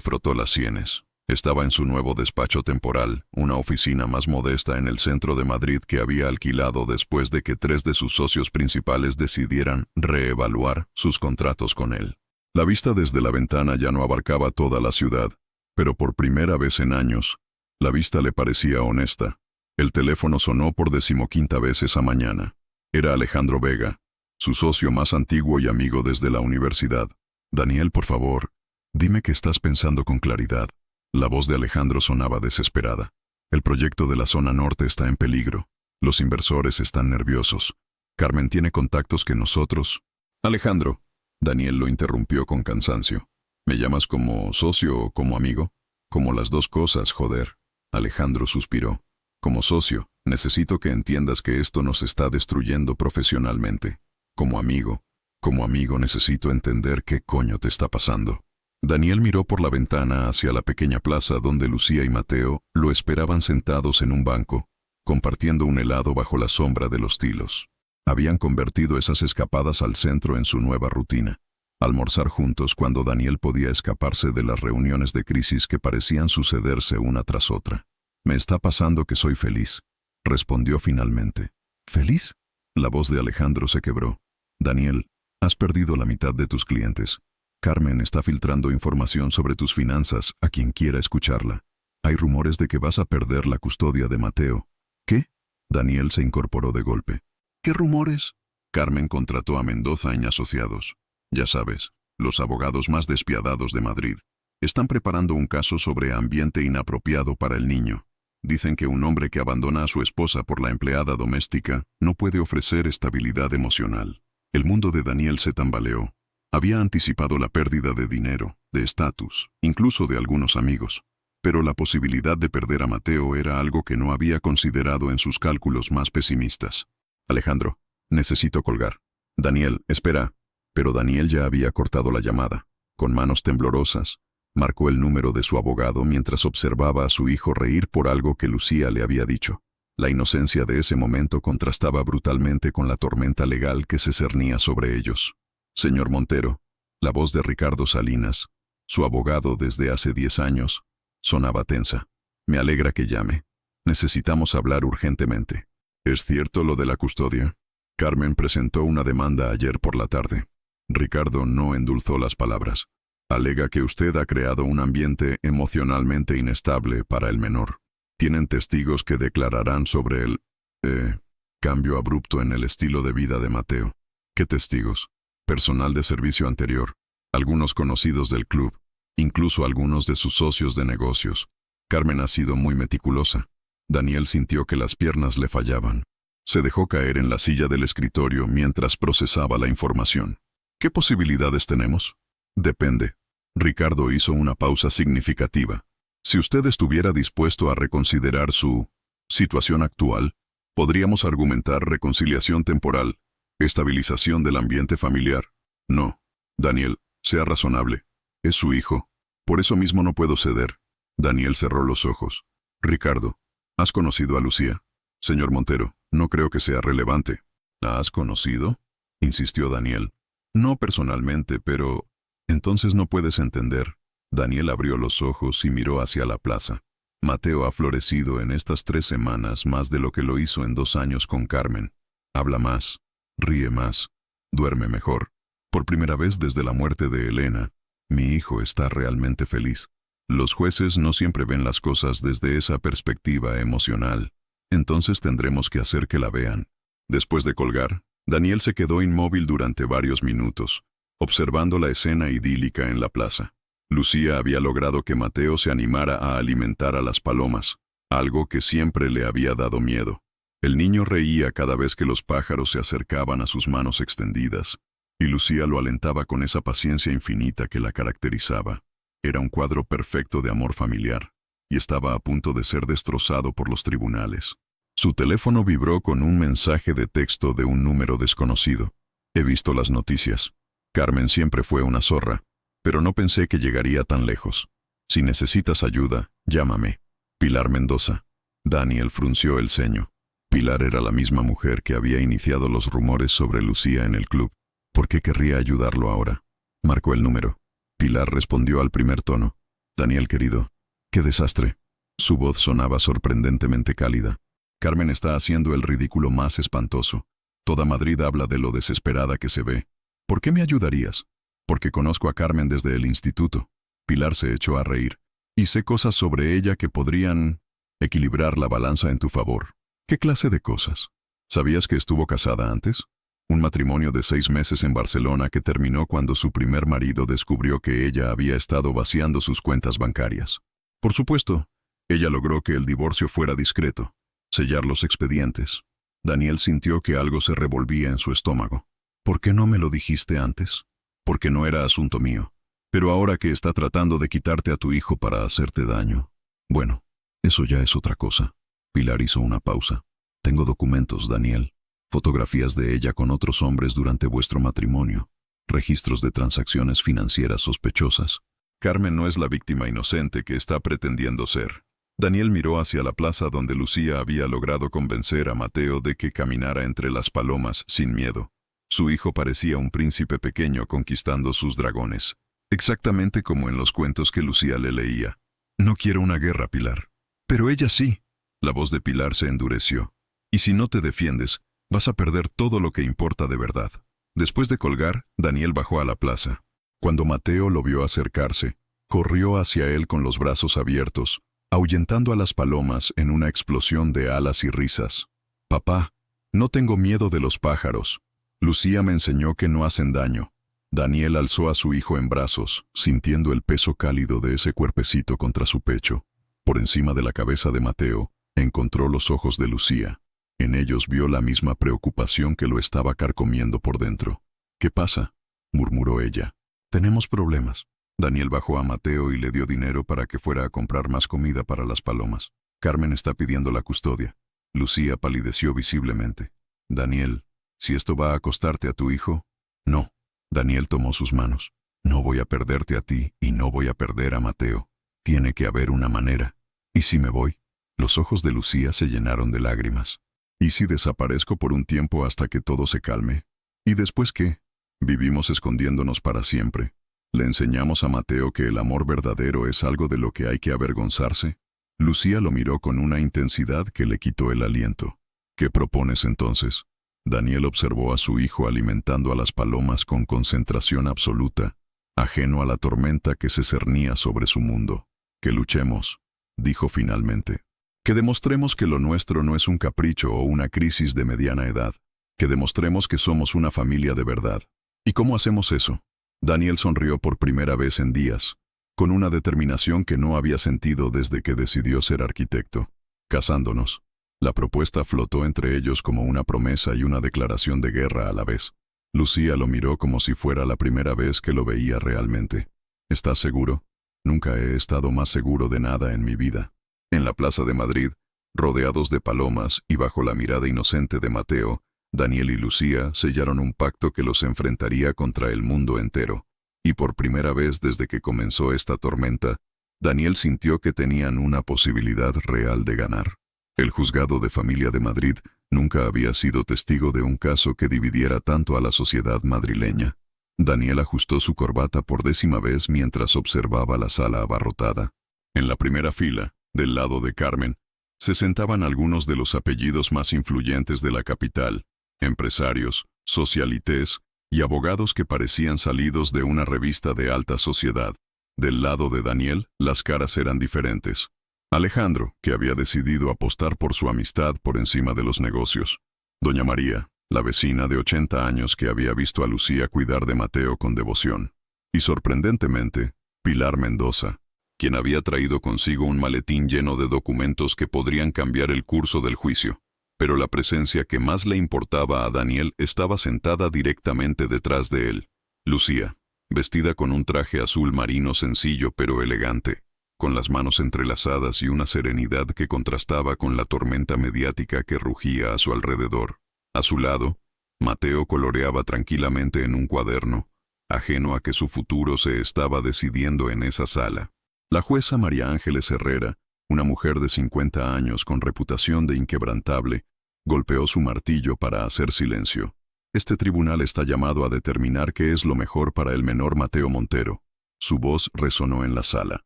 frotó las sienes. Estaba en su nuevo despacho temporal, una oficina más modesta en el centro de Madrid que había alquilado después de que 3 de sus socios principales decidieran reevaluar sus contratos con él. La vista desde la ventana ya no abarcaba toda la ciudad, pero por primera vez en años, la vista le parecía honesta. El teléfono sonó por 15ª vez esa mañana. Era Alejandro Vega, su socio más antiguo y amigo desde la universidad. Daniel, por favor, dime que estás pensando con claridad. La voz de Alejandro sonaba desesperada. El proyecto de la zona norte está en peligro. Los inversores están nerviosos. Carmen tiene contactos que nosotros... Alejandro, Daniel lo interrumpió con cansancio. ¿Me llamas como socio o como amigo? Como las dos cosas, joder. Alejandro suspiró. Como socio, necesito que entiendas que esto nos está destruyendo profesionalmente. Como amigo necesito entender qué coño te está pasando. Daniel miró por la ventana hacia la pequeña plaza donde Lucía y Mateo lo esperaban sentados en un banco, compartiendo un helado bajo la sombra de los tilos. Habían convertido esas escapadas al centro en su nueva rutina. Almorzar juntos cuando Daniel podía escaparse de las reuniones de crisis que parecían sucederse una tras otra. Me está pasando que soy feliz, respondió finalmente. ¿Feliz? La voz de Alejandro se quebró. Daniel, has perdido la mitad de tus clientes. Carmen está filtrando información sobre tus finanzas a quien quiera escucharla. Hay rumores de que vas a perder la custodia de Mateo. ¿Qué? Daniel se incorporó de golpe. ¿Qué rumores? Carmen contrató a Mendoza y Asociados. Ya sabes, los abogados más despiadados de Madrid. Están preparando un caso sobre ambiente inapropiado para el niño. Dicen que un hombre que abandona a su esposa por la empleada doméstica no puede ofrecer estabilidad emocional. El mundo de Daniel se tambaleó. Había anticipado la pérdida de dinero, de estatus, incluso de algunos amigos. Pero la posibilidad de perder a Mateo era algo que no había considerado en sus cálculos más pesimistas. Alejandro, necesito colgar. Daniel, espera. Pero Daniel ya había cortado la llamada. Con manos temblorosas, marcó el número de su abogado mientras observaba a su hijo reír por algo que Lucía le había dicho. La inocencia de ese momento contrastaba brutalmente con la tormenta legal que se cernía sobre ellos. Señor Montero, la voz de Ricardo Salinas, su abogado desde hace 10 años, sonaba tensa. Me alegra que llame. Necesitamos hablar urgentemente. ¿Es cierto lo de la custodia? Carmen presentó una demanda ayer por la tarde. Ricardo no endulzó las palabras. Alega que usted ha creado un ambiente emocionalmente inestable para el menor. Tienen testigos que declararán sobre el cambio abrupto en el estilo de vida de Mateo. ¿Qué testigos? Personal de servicio anterior, algunos conocidos del club, incluso algunos de sus socios de negocios. Carmen ha sido muy meticulosa. Daniel sintió que las piernas le fallaban. Se dejó caer en la silla del escritorio mientras procesaba la información. ¿Qué posibilidades tenemos? Depende. Ricardo hizo una pausa significativa. Si usted estuviera dispuesto a reconsiderar su situación actual, podríamos argumentar reconciliación temporal, estabilización del ambiente familiar. No, Daniel, sea razonable. Es su hijo. Por eso mismo no puedo ceder. Daniel cerró los ojos. Ricardo, ¿has conocido a Lucía? Señor Montero, no creo que sea relevante. ¿La has conocido? Insistió Daniel. No personalmente, pero... Entonces no puedes entender. Daniel abrió los ojos y miró hacia la plaza. Mateo ha florecido en estas 3 semanas más de lo que lo hizo en 2 años con Carmen. Habla más, ríe más, duerme mejor. Por primera vez desde la muerte de Elena, mi hijo está realmente feliz. Los jueces no siempre ven las cosas desde esa perspectiva emocional. Entonces tendremos que hacer que la vean. Después de colgar, Daniel se quedó inmóvil durante varios minutos, observando la escena idílica en la plaza. Lucía había logrado que Mateo se animara a alimentar a las palomas, algo que siempre le había dado miedo. El niño reía cada vez que los pájaros se acercaban a sus manos extendidas, y Lucía lo alentaba con esa paciencia infinita que la caracterizaba. Era un cuadro perfecto de amor familiar, y estaba a punto de ser destrozado por los tribunales. Su teléfono vibró con un mensaje de texto de un número desconocido. He visto las noticias. Carmen siempre fue una zorra, pero no pensé que llegaría tan lejos. Si necesitas ayuda, llámame. Pilar Mendoza. Daniel frunció el ceño. Pilar era la misma mujer que había iniciado los rumores sobre Lucía en el club. ¿Por qué querría ayudarlo ahora? Marcó el número. Pilar respondió al primer tono. Daniel querido, qué desastre. Su voz sonaba sorprendentemente cálida. Carmen está haciendo el ridículo más espantoso. Toda Madrid habla de lo desesperada que se ve. ¿Por qué me ayudarías? Porque conozco a Carmen desde el instituto. Pilar se echó a reír. Y sé cosas sobre ella que podrían equilibrar la balanza en tu favor. ¿Qué clase de cosas? ¿Sabías que estuvo casada antes? Un matrimonio de 6 meses en Barcelona que terminó cuando su primer marido descubrió que ella había estado vaciando sus cuentas bancarias. Por supuesto, ella logró que el divorcio fuera discreto, sellar los expedientes. Daniel sintió que algo se revolvía en su estómago. ¿Por qué no me lo dijiste antes? Porque no era asunto mío. Pero ahora que está tratando de quitarte a tu hijo para hacerte daño. Bueno, eso ya es otra cosa. Pilar hizo una pausa. Tengo documentos, Daniel. Fotografías de ella con otros hombres durante vuestro matrimonio. Registros de transacciones financieras sospechosas. Carmen no es la víctima inocente que está pretendiendo ser. Daniel miró hacia la plaza donde Lucía había logrado convencer a Mateo de que caminara entre las palomas sin miedo. Su hijo parecía un príncipe pequeño conquistando sus dragones. Exactamente como en los cuentos que Lucía le leía. No quiero una guerra, Pilar. Pero ella sí. La voz de Pilar se endureció. Y si no te defiendes, vas a perder todo lo que importa de verdad. Después de colgar, Daniel bajó a la plaza. Cuando Mateo lo vio acercarse, corrió hacia él con los brazos abiertos, ahuyentando a las palomas en una explosión de alas y risas. Papá, no tengo miedo de los pájaros. Lucía me enseñó que no hacen daño. Daniel alzó a su hijo en brazos, sintiendo el peso cálido de ese cuerpecito contra su pecho. Por encima de la cabeza de Mateo, encontró los ojos de Lucía. En ellos vio la misma preocupación que lo estaba carcomiendo por dentro. ¿Qué pasa?, murmuró ella. Tenemos problemas. Daniel bajó a Mateo y le dio dinero para que fuera a comprar más comida para las palomas. Carmen está pidiendo la custodia. Lucía palideció visiblemente. Daniel, si esto va a costarte a tu hijo. No. Daniel tomó sus manos. No voy a perderte a ti y no voy a perder a Mateo. Tiene que haber una manera. ¿Y si me voy? Los ojos de Lucía se llenaron de lágrimas. ¿Y si desaparezco por un tiempo hasta que todo se calme? ¿Y después qué? Vivimos escondiéndonos para siempre. ¿Le enseñamos a Mateo que el amor verdadero es algo de lo que hay que avergonzarse? Lucía lo miró con una intensidad que le quitó el aliento. ¿Qué propones entonces? Daniel observó a su hijo alimentando a las palomas con concentración absoluta, ajeno a la tormenta que se cernía sobre su mundo. Que luchemos, dijo finalmente. Que demostremos que lo nuestro no es un capricho o una crisis de mediana edad. Que demostremos que somos una familia de verdad. ¿Y cómo hacemos eso? Daniel sonrió por primera vez en días, con una determinación que no había sentido desde que decidió ser arquitecto. Casándonos. La propuesta flotó entre ellos como una promesa y una declaración de guerra a la vez. Lucía lo miró como si fuera la primera vez que lo veía realmente. ¿Estás seguro? Nunca he estado más seguro de nada en mi vida. En la plaza de Madrid, rodeados de palomas y bajo la mirada inocente de Mateo, Daniel y Lucía sellaron un pacto que los enfrentaría contra el mundo entero. Y por primera vez desde que comenzó esta tormenta, Daniel sintió que tenían una posibilidad real de ganar. El juzgado de familia de Madrid nunca había sido testigo de un caso que dividiera tanto a la sociedad madrileña. Daniel ajustó su corbata por 10ª vez mientras observaba la sala abarrotada. En la primera fila, del lado de Carmen, se sentaban algunos de los apellidos más influyentes de la capital, empresarios, socialités y abogados que parecían salidos de una revista de alta sociedad. Del lado de Daniel, las caras eran diferentes. Alejandro, que había decidido apostar por su amistad por encima de los negocios. Doña María, la vecina de 80 años que había visto a Lucía cuidar de Mateo con devoción. Y sorprendentemente, Pilar Mendoza, quien había traído consigo un maletín lleno de documentos que podrían cambiar el curso del juicio. Pero la presencia que más le importaba a Daniel estaba sentada directamente detrás de él. Lucía, vestida con un traje azul marino sencillo pero elegante, con las manos entrelazadas y una serenidad que contrastaba con la tormenta mediática que rugía a su alrededor. A su lado, Mateo coloreaba tranquilamente en un cuaderno, ajeno a que su futuro se estaba decidiendo en esa sala. La jueza María Ángeles Herrera, una mujer de 50 años con reputación de inquebrantable, golpeó su martillo para hacer silencio. Este tribunal está llamado a determinar qué es lo mejor para el menor Mateo Montero. Su voz resonó en la sala.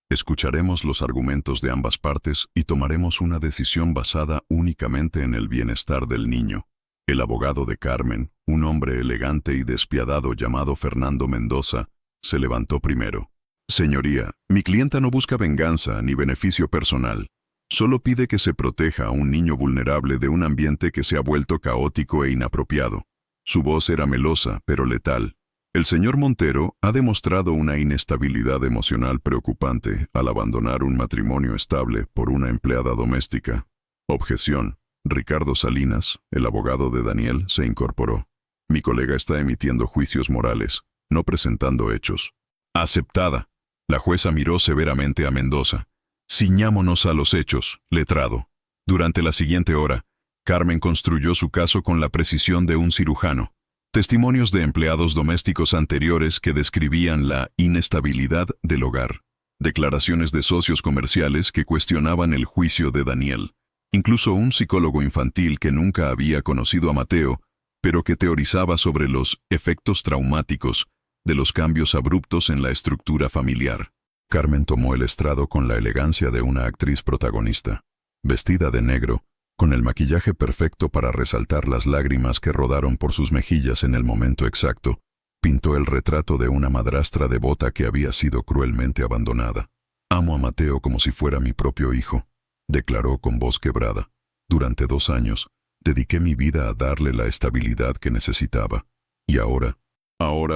Escucharemos los argumentos de ambas partes y tomaremos una decisión basada únicamente en el bienestar del niño. El abogado de Carmen, un hombre elegante y despiadado llamado Fernando Mendoza, se levantó primero. Señoría, mi clienta no busca venganza ni beneficio personal. Solo pide que se proteja a un niño vulnerable de un ambiente que se ha vuelto caótico e inapropiado. Su voz era melosa, pero letal. El señor Montero ha demostrado una inestabilidad emocional preocupante al abandonar un matrimonio estable por una empleada doméstica. Objeción. Ricardo Salinas, el abogado de Daniel, se incorporó. Mi colega está emitiendo juicios morales, no presentando hechos. Aceptada. La jueza miró severamente a Mendoza. Ciñámonos a los hechos, letrado. Durante la siguiente hora, Carmen construyó su caso con la precisión de un cirujano. Testimonios de empleados domésticos anteriores que describían la inestabilidad del hogar. Declaraciones de socios comerciales que cuestionaban el juicio de Daniel. Incluso un psicólogo infantil que nunca había conocido a Mateo, pero que teorizaba sobre los efectos traumáticos de los cambios abruptos en la estructura familiar. Carmen tomó el estrado con la elegancia de una actriz protagonista. Vestida de negro, con el maquillaje perfecto para resaltar las lágrimas que rodaron por sus mejillas en el momento exacto, pintó el retrato de una madrastra devota que había sido cruelmente abandonada. Amo a Mateo como si fuera mi propio hijo, declaró con voz quebrada. Durante 2 años, dediqué mi vida a darle la estabilidad que necesitaba. Y ahora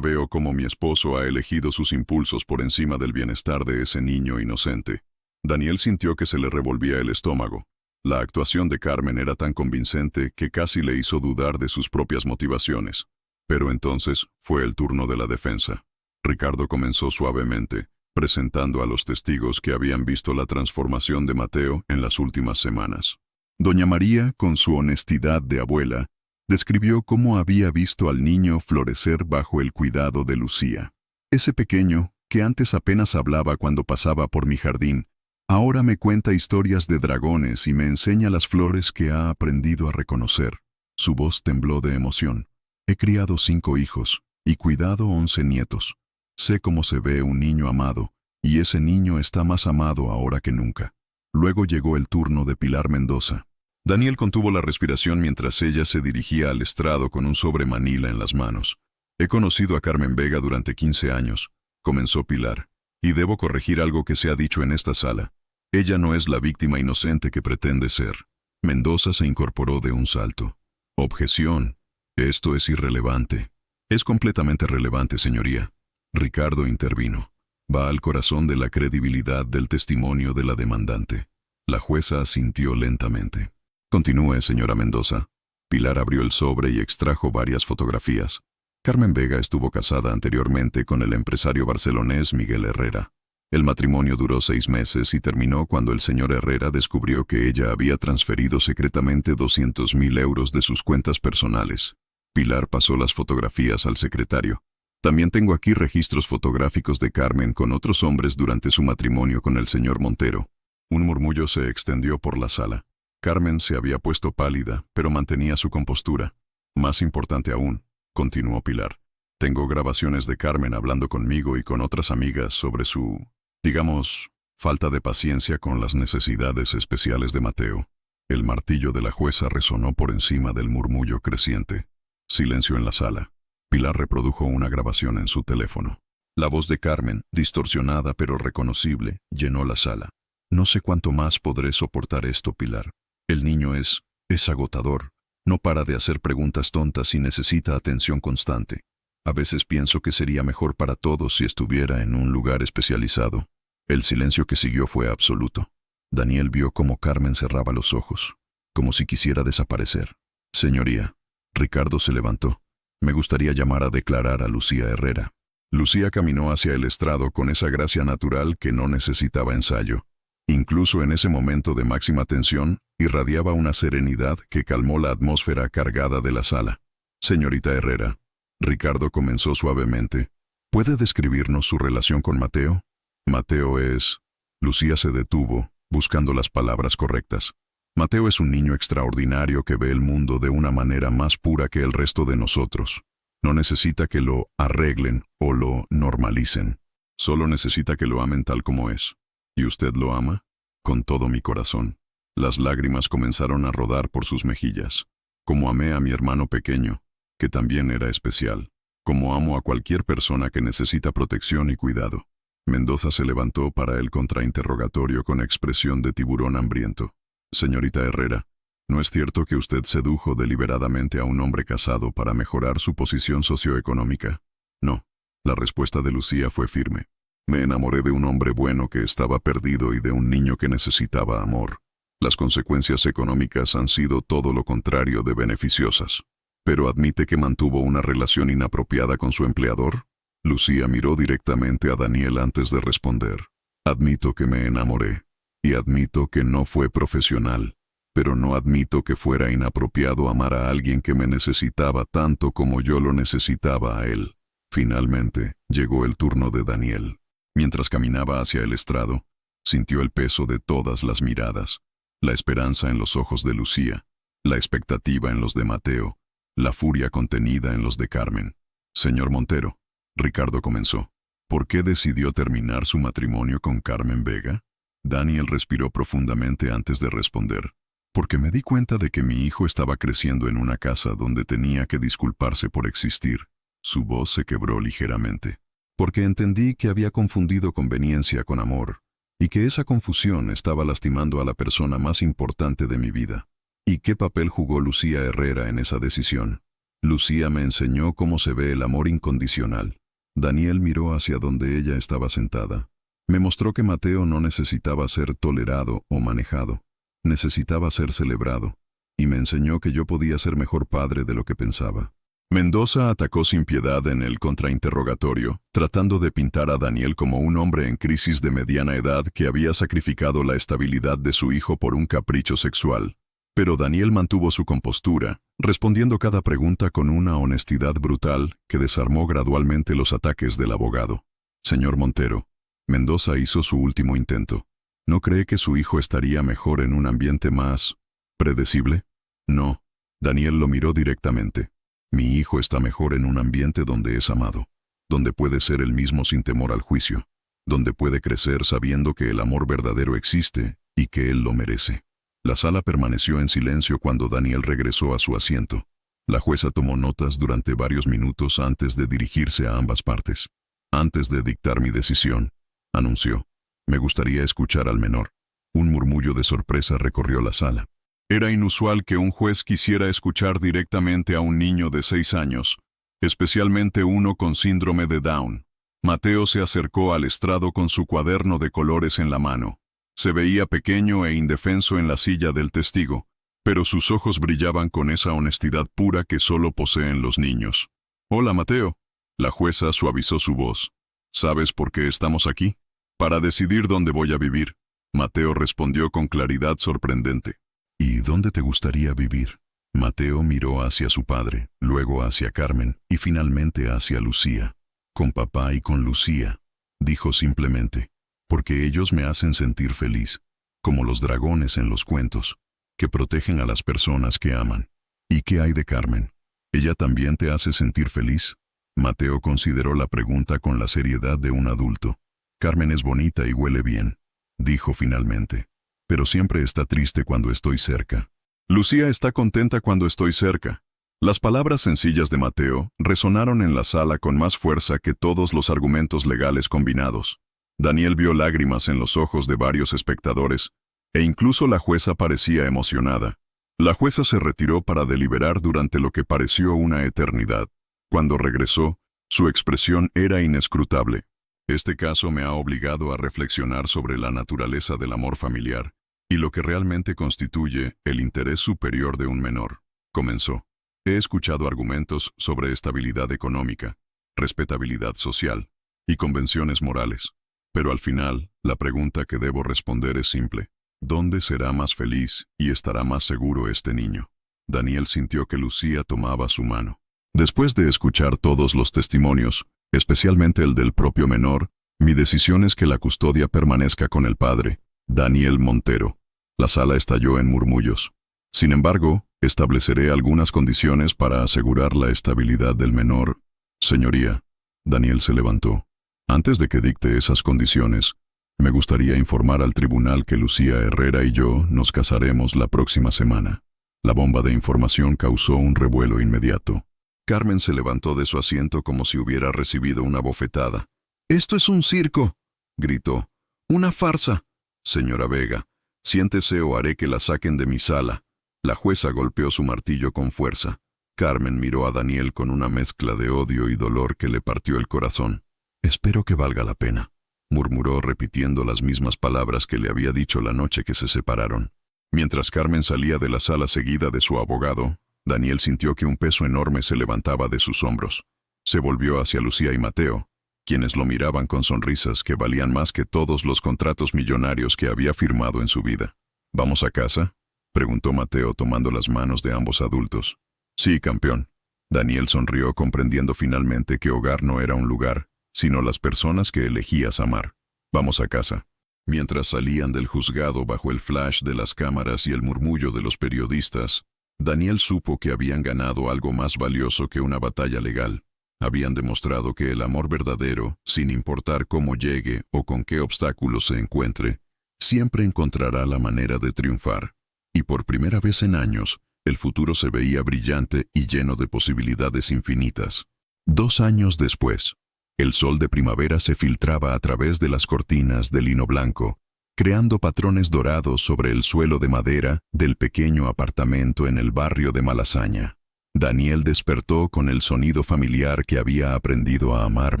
veo cómo mi esposo ha elegido sus impulsos por encima del bienestar de ese niño inocente. Daniel sintió que se le revolvía el estómago. La actuación de Carmen era tan convincente que casi le hizo dudar de sus propias motivaciones. Pero entonces fue el turno de la defensa. Ricardo comenzó suavemente, presentando a los testigos que habían visto la transformación de Mateo en las últimas semanas. Doña María, con su honestidad de abuela, describió cómo había visto al niño florecer bajo el cuidado de Lucía. Ese pequeño, que antes apenas hablaba cuando pasaba por mi jardín, ahora me cuenta historias de dragones y me enseña las flores que ha aprendido a reconocer. Su voz tembló de emoción. He criado 5 hijos y cuidado 11 nietos. Sé cómo se ve un niño amado, y ese niño está más amado ahora que nunca. Luego llegó el turno de Pilar Mendoza. Daniel contuvo la respiración mientras ella se dirigía al estrado con un sobre manila en las manos. He conocido a Carmen Vega durante 15 años, comenzó Pilar, y debo corregir algo que se ha dicho en esta sala. Ella no es la víctima inocente que pretende ser. Mendoza se incorporó de un salto. Objeción. Esto es irrelevante. Es completamente relevante, señoría. Ricardo intervino. Va al corazón de la credibilidad del testimonio de la demandante. La jueza asintió lentamente. Continúe, señora Mendoza. Pilar abrió el sobre y extrajo varias fotografías. Carmen Vega estuvo casada anteriormente con el empresario barcelonés Miguel Herrera. El matrimonio duró 6 meses y terminó cuando el señor Herrera descubrió que ella había transferido secretamente 200.000 euros de sus cuentas personales. Pilar pasó las fotografías al secretario. También tengo aquí registros fotográficos de Carmen con otros hombres durante su matrimonio con el señor Montero. Un murmullo se extendió por la sala. Carmen se había puesto pálida, pero mantenía su compostura. Más importante aún, continuó Pilar. Tengo grabaciones de Carmen hablando conmigo y con otras amigas sobre su, digamos, falta de paciencia con las necesidades especiales de Mateo. El martillo de la jueza resonó por encima del murmullo creciente. Silencio en la sala. Pilar reprodujo una grabación en su teléfono. La voz de Carmen, distorsionada pero reconocible, llenó la sala. No sé cuánto más podré soportar esto, Pilar. El niño es agotador. No para de hacer preguntas tontas y necesita atención constante. A veces pienso que sería mejor para todos si estuviera en un lugar especializado. El silencio que siguió fue absoluto. Daniel vio cómo Carmen cerraba los ojos, como si quisiera desaparecer. Señoría. Ricardo se levantó. Me gustaría llamar a declarar a Lucía Herrera. Lucía caminó hacia el estrado con esa gracia natural que no necesitaba ensayo. Incluso en ese momento de máxima tensión, irradiaba una serenidad que calmó la atmósfera cargada de la sala. Señorita Herrera, Ricardo comenzó suavemente. ¿Puede describirnos su relación con Mateo? Mateo es... Lucía se detuvo, buscando las palabras correctas. Mateo es un niño extraordinario que ve el mundo de una manera más pura que el resto de nosotros. No necesita que lo arreglen o lo normalicen. Solo necesita que lo amen tal como es. ¿Y usted lo ama? Con todo mi corazón. Las lágrimas comenzaron a rodar por sus mejillas. Como amé a mi hermano pequeño, que también era especial. Como amo a cualquier persona que necesita protección y cuidado. Mendoza se levantó para el contrainterrogatorio con expresión de tiburón hambriento. Señorita Herrera, ¿no es cierto que usted sedujo deliberadamente a un hombre casado para mejorar su posición socioeconómica? No. La respuesta de Lucía fue firme. Me enamoré de un hombre bueno que estaba perdido y de un niño que necesitaba amor. Las consecuencias económicas han sido todo lo contrario de beneficiosas. ¿Pero admite que mantuvo una relación inapropiada con su empleador? Lucía miró directamente a Daniel antes de responder. Admito que me enamoré, y admito que no fue profesional, pero no admito que fuera inapropiado amar a alguien que me necesitaba tanto como yo lo necesitaba a él. Finalmente, llegó el turno de Daniel. Mientras caminaba hacia el estrado, sintió el peso de todas las miradas, la esperanza en los ojos de Lucía, la expectativa en los de Mateo, la furia contenida en los de Carmen. Señor Montero, Ricardo comenzó. ¿Por qué decidió terminar su matrimonio con Carmen Vega? Daniel respiró profundamente antes de responder. Porque me di cuenta de que mi hijo estaba creciendo en una casa donde tenía que disculparse por existir. Su voz se quebró ligeramente. Porque entendí que había confundido conveniencia con amor, y que esa confusión estaba lastimando a la persona más importante de mi vida. ¿Y qué papel jugó Lucía Herrera en esa decisión? Lucía me enseñó cómo se ve el amor incondicional. Daniel miró hacia donde ella estaba sentada. Me mostró que Mateo no necesitaba ser tolerado o manejado. Necesitaba ser celebrado. Y me enseñó que yo podía ser mejor padre de lo que pensaba. Mendoza atacó sin piedad en el contrainterrogatorio, tratando de pintar a Daniel como un hombre en crisis de mediana edad que había sacrificado la estabilidad de su hijo por un capricho sexual. Pero Daniel mantuvo su compostura, respondiendo cada pregunta con una honestidad brutal que desarmó gradualmente los ataques del abogado. Señor Montero, Mendoza hizo su último intento. ¿No cree que su hijo estaría mejor en un ambiente más predecible? No. Daniel lo miró directamente. Mi hijo está mejor en un ambiente donde es amado, donde puede ser el mismo sin temor al juicio, donde puede crecer sabiendo que el amor verdadero existe y que él lo merece. La sala permaneció en silencio cuando Daniel regresó a su asiento. La jueza tomó notas durante varios minutos antes de dirigirse a ambas partes. Antes de dictar mi decisión, anunció, me gustaría escuchar al menor. Un murmullo de sorpresa recorrió la sala. Era inusual que un juez quisiera escuchar directamente a un niño de 6 años, especialmente uno con síndrome de Down. Mateo se acercó al estrado con su cuaderno de colores en la mano. Se veía pequeño e indefenso en la silla del testigo, pero sus ojos brillaban con esa honestidad pura que solo poseen los niños. Hola, Mateo. La jueza suavizó su voz. ¿Sabes por qué estamos aquí? Para decidir dónde voy a vivir. Mateo respondió con claridad sorprendente. ¿Y dónde te gustaría vivir? Mateo miró hacia su padre, luego hacia Carmen y finalmente hacia Lucía. Con papá y con Lucía, dijo simplemente, porque ellos me hacen sentir feliz, como los dragones en los cuentos, que protegen a las personas que aman. ¿Y qué hay de Carmen? ¿Ella también te hace sentir feliz? Mateo consideró la pregunta con la seriedad de un adulto. Carmen es bonita y huele bien, dijo finalmente. Pero siempre está triste cuando estoy cerca. Lucía está contenta cuando estoy cerca. Las palabras sencillas de Mateo resonaron en la sala con más fuerza que todos los argumentos legales combinados. Daniel vio lágrimas en los ojos de varios espectadores, e incluso la jueza parecía emocionada. La jueza se retiró para deliberar durante lo que pareció una eternidad. Cuando regresó, su expresión era inescrutable. Este caso me ha obligado a reflexionar sobre la naturaleza del amor familiar y lo que realmente constituye el interés superior de un menor. Comenzó. He escuchado argumentos sobre estabilidad económica, respetabilidad social y convenciones morales. Pero al final, la pregunta que debo responder es simple. ¿Dónde será más feliz y estará más seguro este niño? Daniel sintió que Lucía tomaba su mano. Después de escuchar todos los testimonios, especialmente el del propio menor, mi decisión es que la custodia permanezca con el padre, Daniel Montero. La sala estalló en murmullos. Sin embargo, estableceré algunas condiciones para asegurar la estabilidad del menor. Señoría, Daniel se levantó. Antes de que dicte esas condiciones, me gustaría informar al tribunal que Lucía Herrera y yo nos casaremos la próxima semana. La bomba de información causó un revuelo inmediato. Carmen se levantó de su asiento como si hubiera recibido una bofetada. «¡Esto es un circo!», gritó. «¡Una farsa!». «Señora Vega, siéntese o haré que la saquen de mi sala». La jueza golpeó su martillo con fuerza. Carmen miró a Daniel con una mezcla de odio y dolor que le partió el corazón. «Espero que valga la pena», murmuró repitiendo las mismas palabras que le había dicho la noche que se separaron. Mientras Carmen salía de la sala seguida de su abogado, Daniel sintió que un peso enorme se levantaba de sus hombros. Se volvió hacia Lucía y Mateo, quienes lo miraban con sonrisas que valían más que todos los contratos millonarios que había firmado en su vida. «¿Vamos a casa?», preguntó Mateo tomando las manos de ambos adultos. «Sí, campeón». Daniel sonrió comprendiendo finalmente que hogar no era un lugar, sino las personas que elegías amar. «Vamos a casa». Mientras salían del juzgado bajo el flash de las cámaras y el murmullo de los periodistas, Daniel supo que habían ganado algo más valioso que una batalla legal. Habían demostrado que el amor verdadero, sin importar cómo llegue o con qué obstáculos se encuentre, siempre encontrará la manera de triunfar. Y por primera vez en años, el futuro se veía brillante y lleno de posibilidades infinitas. 2 años después, el sol de primavera se filtraba a través de las cortinas de lino blanco, creando patrones dorados sobre el suelo de madera del pequeño apartamento en el barrio de Malasaña. Daniel despertó con el sonido familiar que había aprendido a amar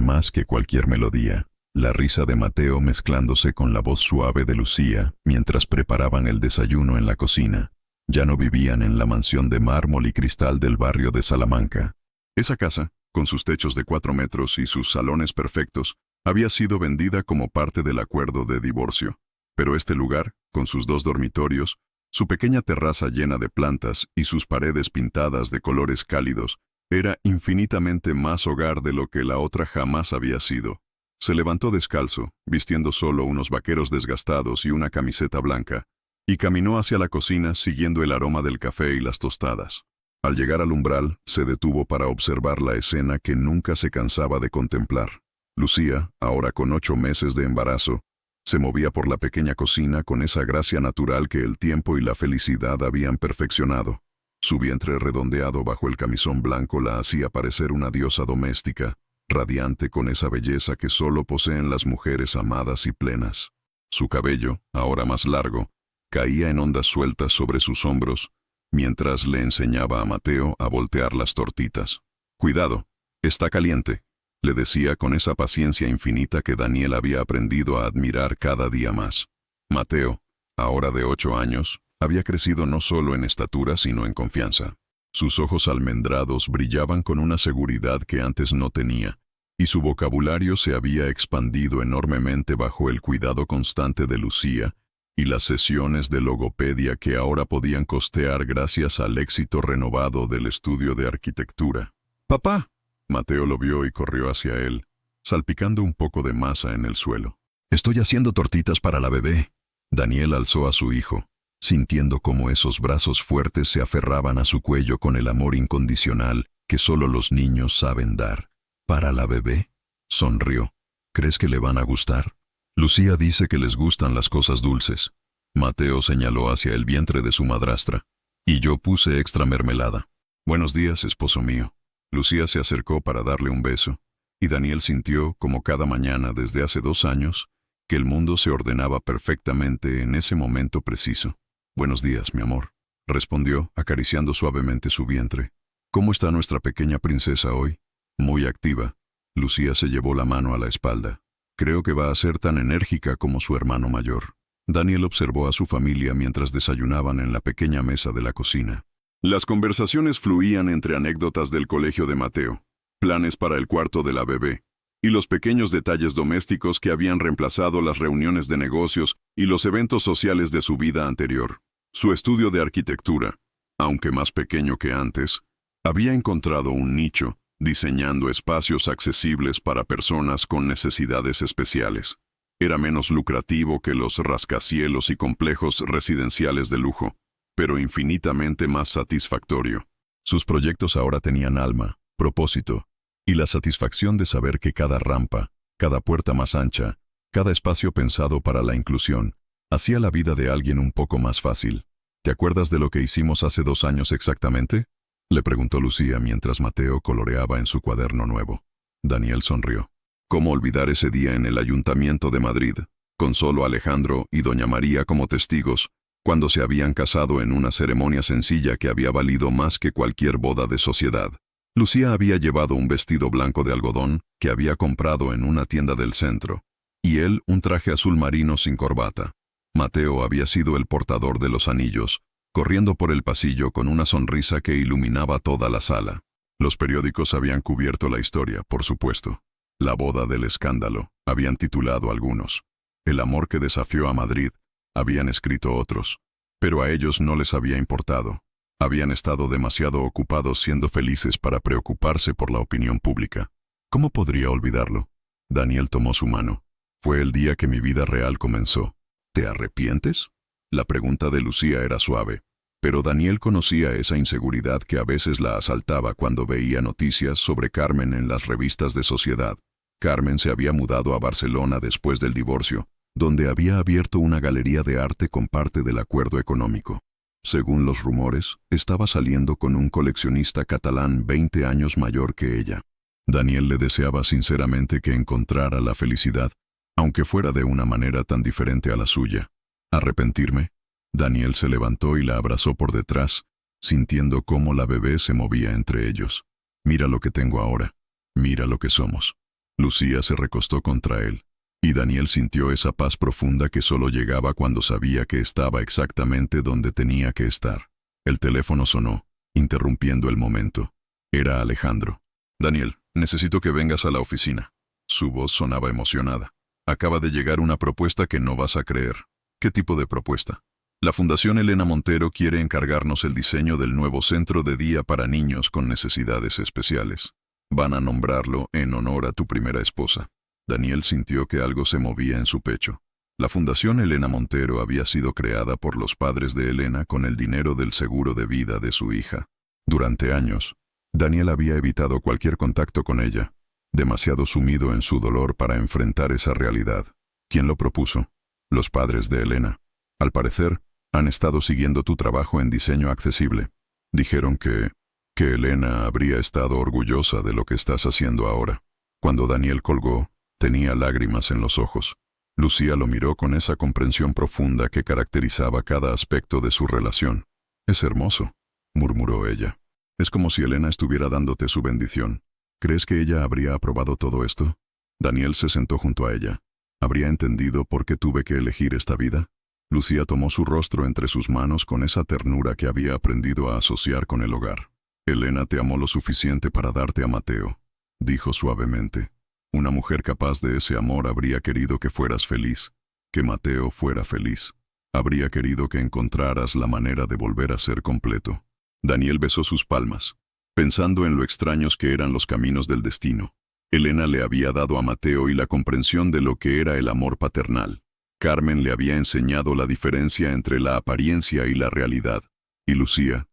más que cualquier melodía. La risa de Mateo mezclándose con la voz suave de Lucía mientras preparaban el desayuno en la cocina. Ya no vivían en la mansión de mármol y cristal del barrio de Salamanca. Esa casa, con sus techos de 4 metros y sus salones perfectos, había sido vendida como parte del acuerdo de divorcio. Pero este lugar, con sus 2 dormitorios, su pequeña terraza llena de plantas y sus paredes pintadas de colores cálidos, era infinitamente más hogar de lo que la otra jamás había sido. Se levantó descalzo, vistiendo solo unos vaqueros desgastados y una camiseta blanca, y caminó hacia la cocina siguiendo el aroma del café y las tostadas. Al llegar al umbral, se detuvo para observar la escena que nunca se cansaba de contemplar. Lucía, ahora con 8 meses de embarazo, se movía por la pequeña cocina con esa gracia natural que el tiempo y la felicidad habían perfeccionado. Su vientre redondeado bajo el camisón blanco la hacía parecer una diosa doméstica, radiante con esa belleza que solo poseen las mujeres amadas y plenas. Su cabello, ahora más largo, caía en ondas sueltas sobre sus hombros, mientras le enseñaba a Mateo a voltear las tortitas. «Cuidado, está caliente», le decía con esa paciencia infinita que Daniel había aprendido a admirar cada día más. Mateo, ahora de 8 años, había crecido no solo en estatura sino en confianza. Sus ojos almendrados brillaban con una seguridad que antes no tenía, y su vocabulario se había expandido enormemente bajo el cuidado constante de Lucía y las sesiones de logopedia que ahora podían costear gracias al éxito renovado del estudio de arquitectura. «¡Papá!». Mateo lo vio y corrió hacia él, salpicando un poco de masa en el suelo. «Estoy haciendo tortitas para la bebé». Daniel alzó a su hijo, sintiendo cómo esos brazos fuertes se aferraban a su cuello con el amor incondicional que solo los niños saben dar. «¿Para la bebé?», sonrió. «¿Crees que le van a gustar?». «Lucía dice que les gustan las cosas dulces». Mateo señaló hacia el vientre de su madrastra. «Y yo puse extra mermelada». «Buenos días, esposo mío». Lucía se acercó para darle un beso, y Daniel sintió, como cada mañana desde hace 2 años, que el mundo se ordenaba perfectamente en ese momento preciso. «Buenos días, mi amor», respondió, acariciando suavemente su vientre. «¿Cómo está nuestra pequeña princesa hoy?». «Muy activa». Lucía se llevó la mano a la espalda. «Creo que va a ser tan enérgica como su hermano mayor». Daniel observó a su familia mientras desayunaban en la pequeña mesa de la cocina. Las conversaciones fluían entre anécdotas del colegio de Mateo, planes para el cuarto de la bebé, y los pequeños detalles domésticos que habían reemplazado las reuniones de negocios y los eventos sociales de su vida anterior. Su estudio de arquitectura, aunque más pequeño que antes, Había encontrado un nicho, diseñando espacios accesibles para personas con necesidades especiales. Era menos lucrativo que los rascacielos y complejos residenciales de lujo, pero infinitamente más satisfactorio. Sus proyectos ahora tenían alma, propósito, y la satisfacción de saber que cada rampa, cada puerta más ancha, cada espacio pensado para la inclusión, hacía la vida de alguien un poco más fácil. ¿Te acuerdas de lo que hicimos hace 2 años exactamente?, le preguntó Lucía mientras Mateo coloreaba en su cuaderno nuevo. Daniel sonrió. ¿Cómo olvidar ese día en el Ayuntamiento de Madrid, con solo Alejandro y doña María como testigos, cuando se habían casado en una ceremonia sencilla que había valido más que cualquier boda de sociedad? Lucía había llevado un vestido blanco de algodón que había comprado en una tienda del centro, y él un traje azul marino sin corbata. Mateo había sido el portador de los anillos, corriendo por el pasillo con una sonrisa que iluminaba toda la sala. Los periódicos habían cubierto la historia, por supuesto. La boda del escándalo, habían titulado algunos. El amor que desafió a Madrid, habían escrito otros. Pero a ellos no les había importado. Habían estado demasiado ocupados siendo felices para preocuparse por la opinión pública. ¿Cómo podría olvidarlo? Daniel tomó su mano. Fue el día que mi vida real comenzó. ¿Te arrepientes? La pregunta de Lucía era suave, pero Daniel conocía esa inseguridad que a veces la asaltaba cuando veía noticias sobre Carmen en las revistas de sociedad. Carmen se había mudado a Barcelona después del divorcio, donde había abierto una galería de arte con parte del acuerdo económico. Según los rumores, estaba saliendo con un coleccionista catalán 20 años mayor que ella. Daniel le deseaba sinceramente que encontrara la felicidad, aunque fuera de una manera tan diferente a la suya. ¿Arrepentirme? Daniel se levantó y la abrazó por detrás, sintiendo cómo la bebé se movía entre ellos. Mira lo que tengo ahora. Mira lo que somos. Lucía se recostó contra él, y Daniel sintió esa paz profunda que solo llegaba cuando sabía que estaba exactamente donde tenía que estar. El teléfono sonó, interrumpiendo el momento. Era Alejandro. Daniel, necesito que vengas a la oficina. Su voz sonaba emocionada. Acaba de llegar una propuesta que no vas a creer. ¿Qué tipo de propuesta? La Fundación Elena Montero quiere encargarnos el diseño del nuevo centro de día para niños con necesidades especiales. Van a nombrarlo en honor a tu primera esposa. Daniel sintió que algo se movía en su pecho. La Fundación Elena Montero había sido creada por los padres de Elena con el dinero del seguro de vida de su hija. Durante años, Daniel había evitado cualquier contacto con ella, demasiado sumido en su dolor para enfrentar esa realidad. ¿Quién lo propuso? Los padres de Elena. Al parecer, han estado siguiendo tu trabajo en diseño accesible. Dijeron que Elena habría estado orgullosa de lo que estás haciendo ahora. Cuando Daniel colgó, tenía lágrimas en los ojos. Lucía lo miró con esa comprensión profunda que caracterizaba cada aspecto de su relación. Es hermoso, murmuró ella. Es como si Elena estuviera dándote su bendición. ¿Crees que ella habría aprobado todo esto? Daniel se sentó junto a ella. ¿Habría entendido por qué tuve que elegir esta vida? Lucía tomó su rostro entre sus manos con esa ternura que había aprendido a asociar con el hogar. Elena te amó lo suficiente para darte a Mateo, dijo suavemente. Una mujer capaz de ese amor habría querido que fueras feliz, que Mateo fuera feliz. Habría querido que encontraras la manera de volver a ser completo. Daniel besó sus palmas, pensando en lo extraños que eran los caminos del destino. Elena le había dado a Mateo y la comprensión de lo que era el amor paternal. Carmen le había enseñado la diferencia entre la apariencia y la realidad. Y Lucía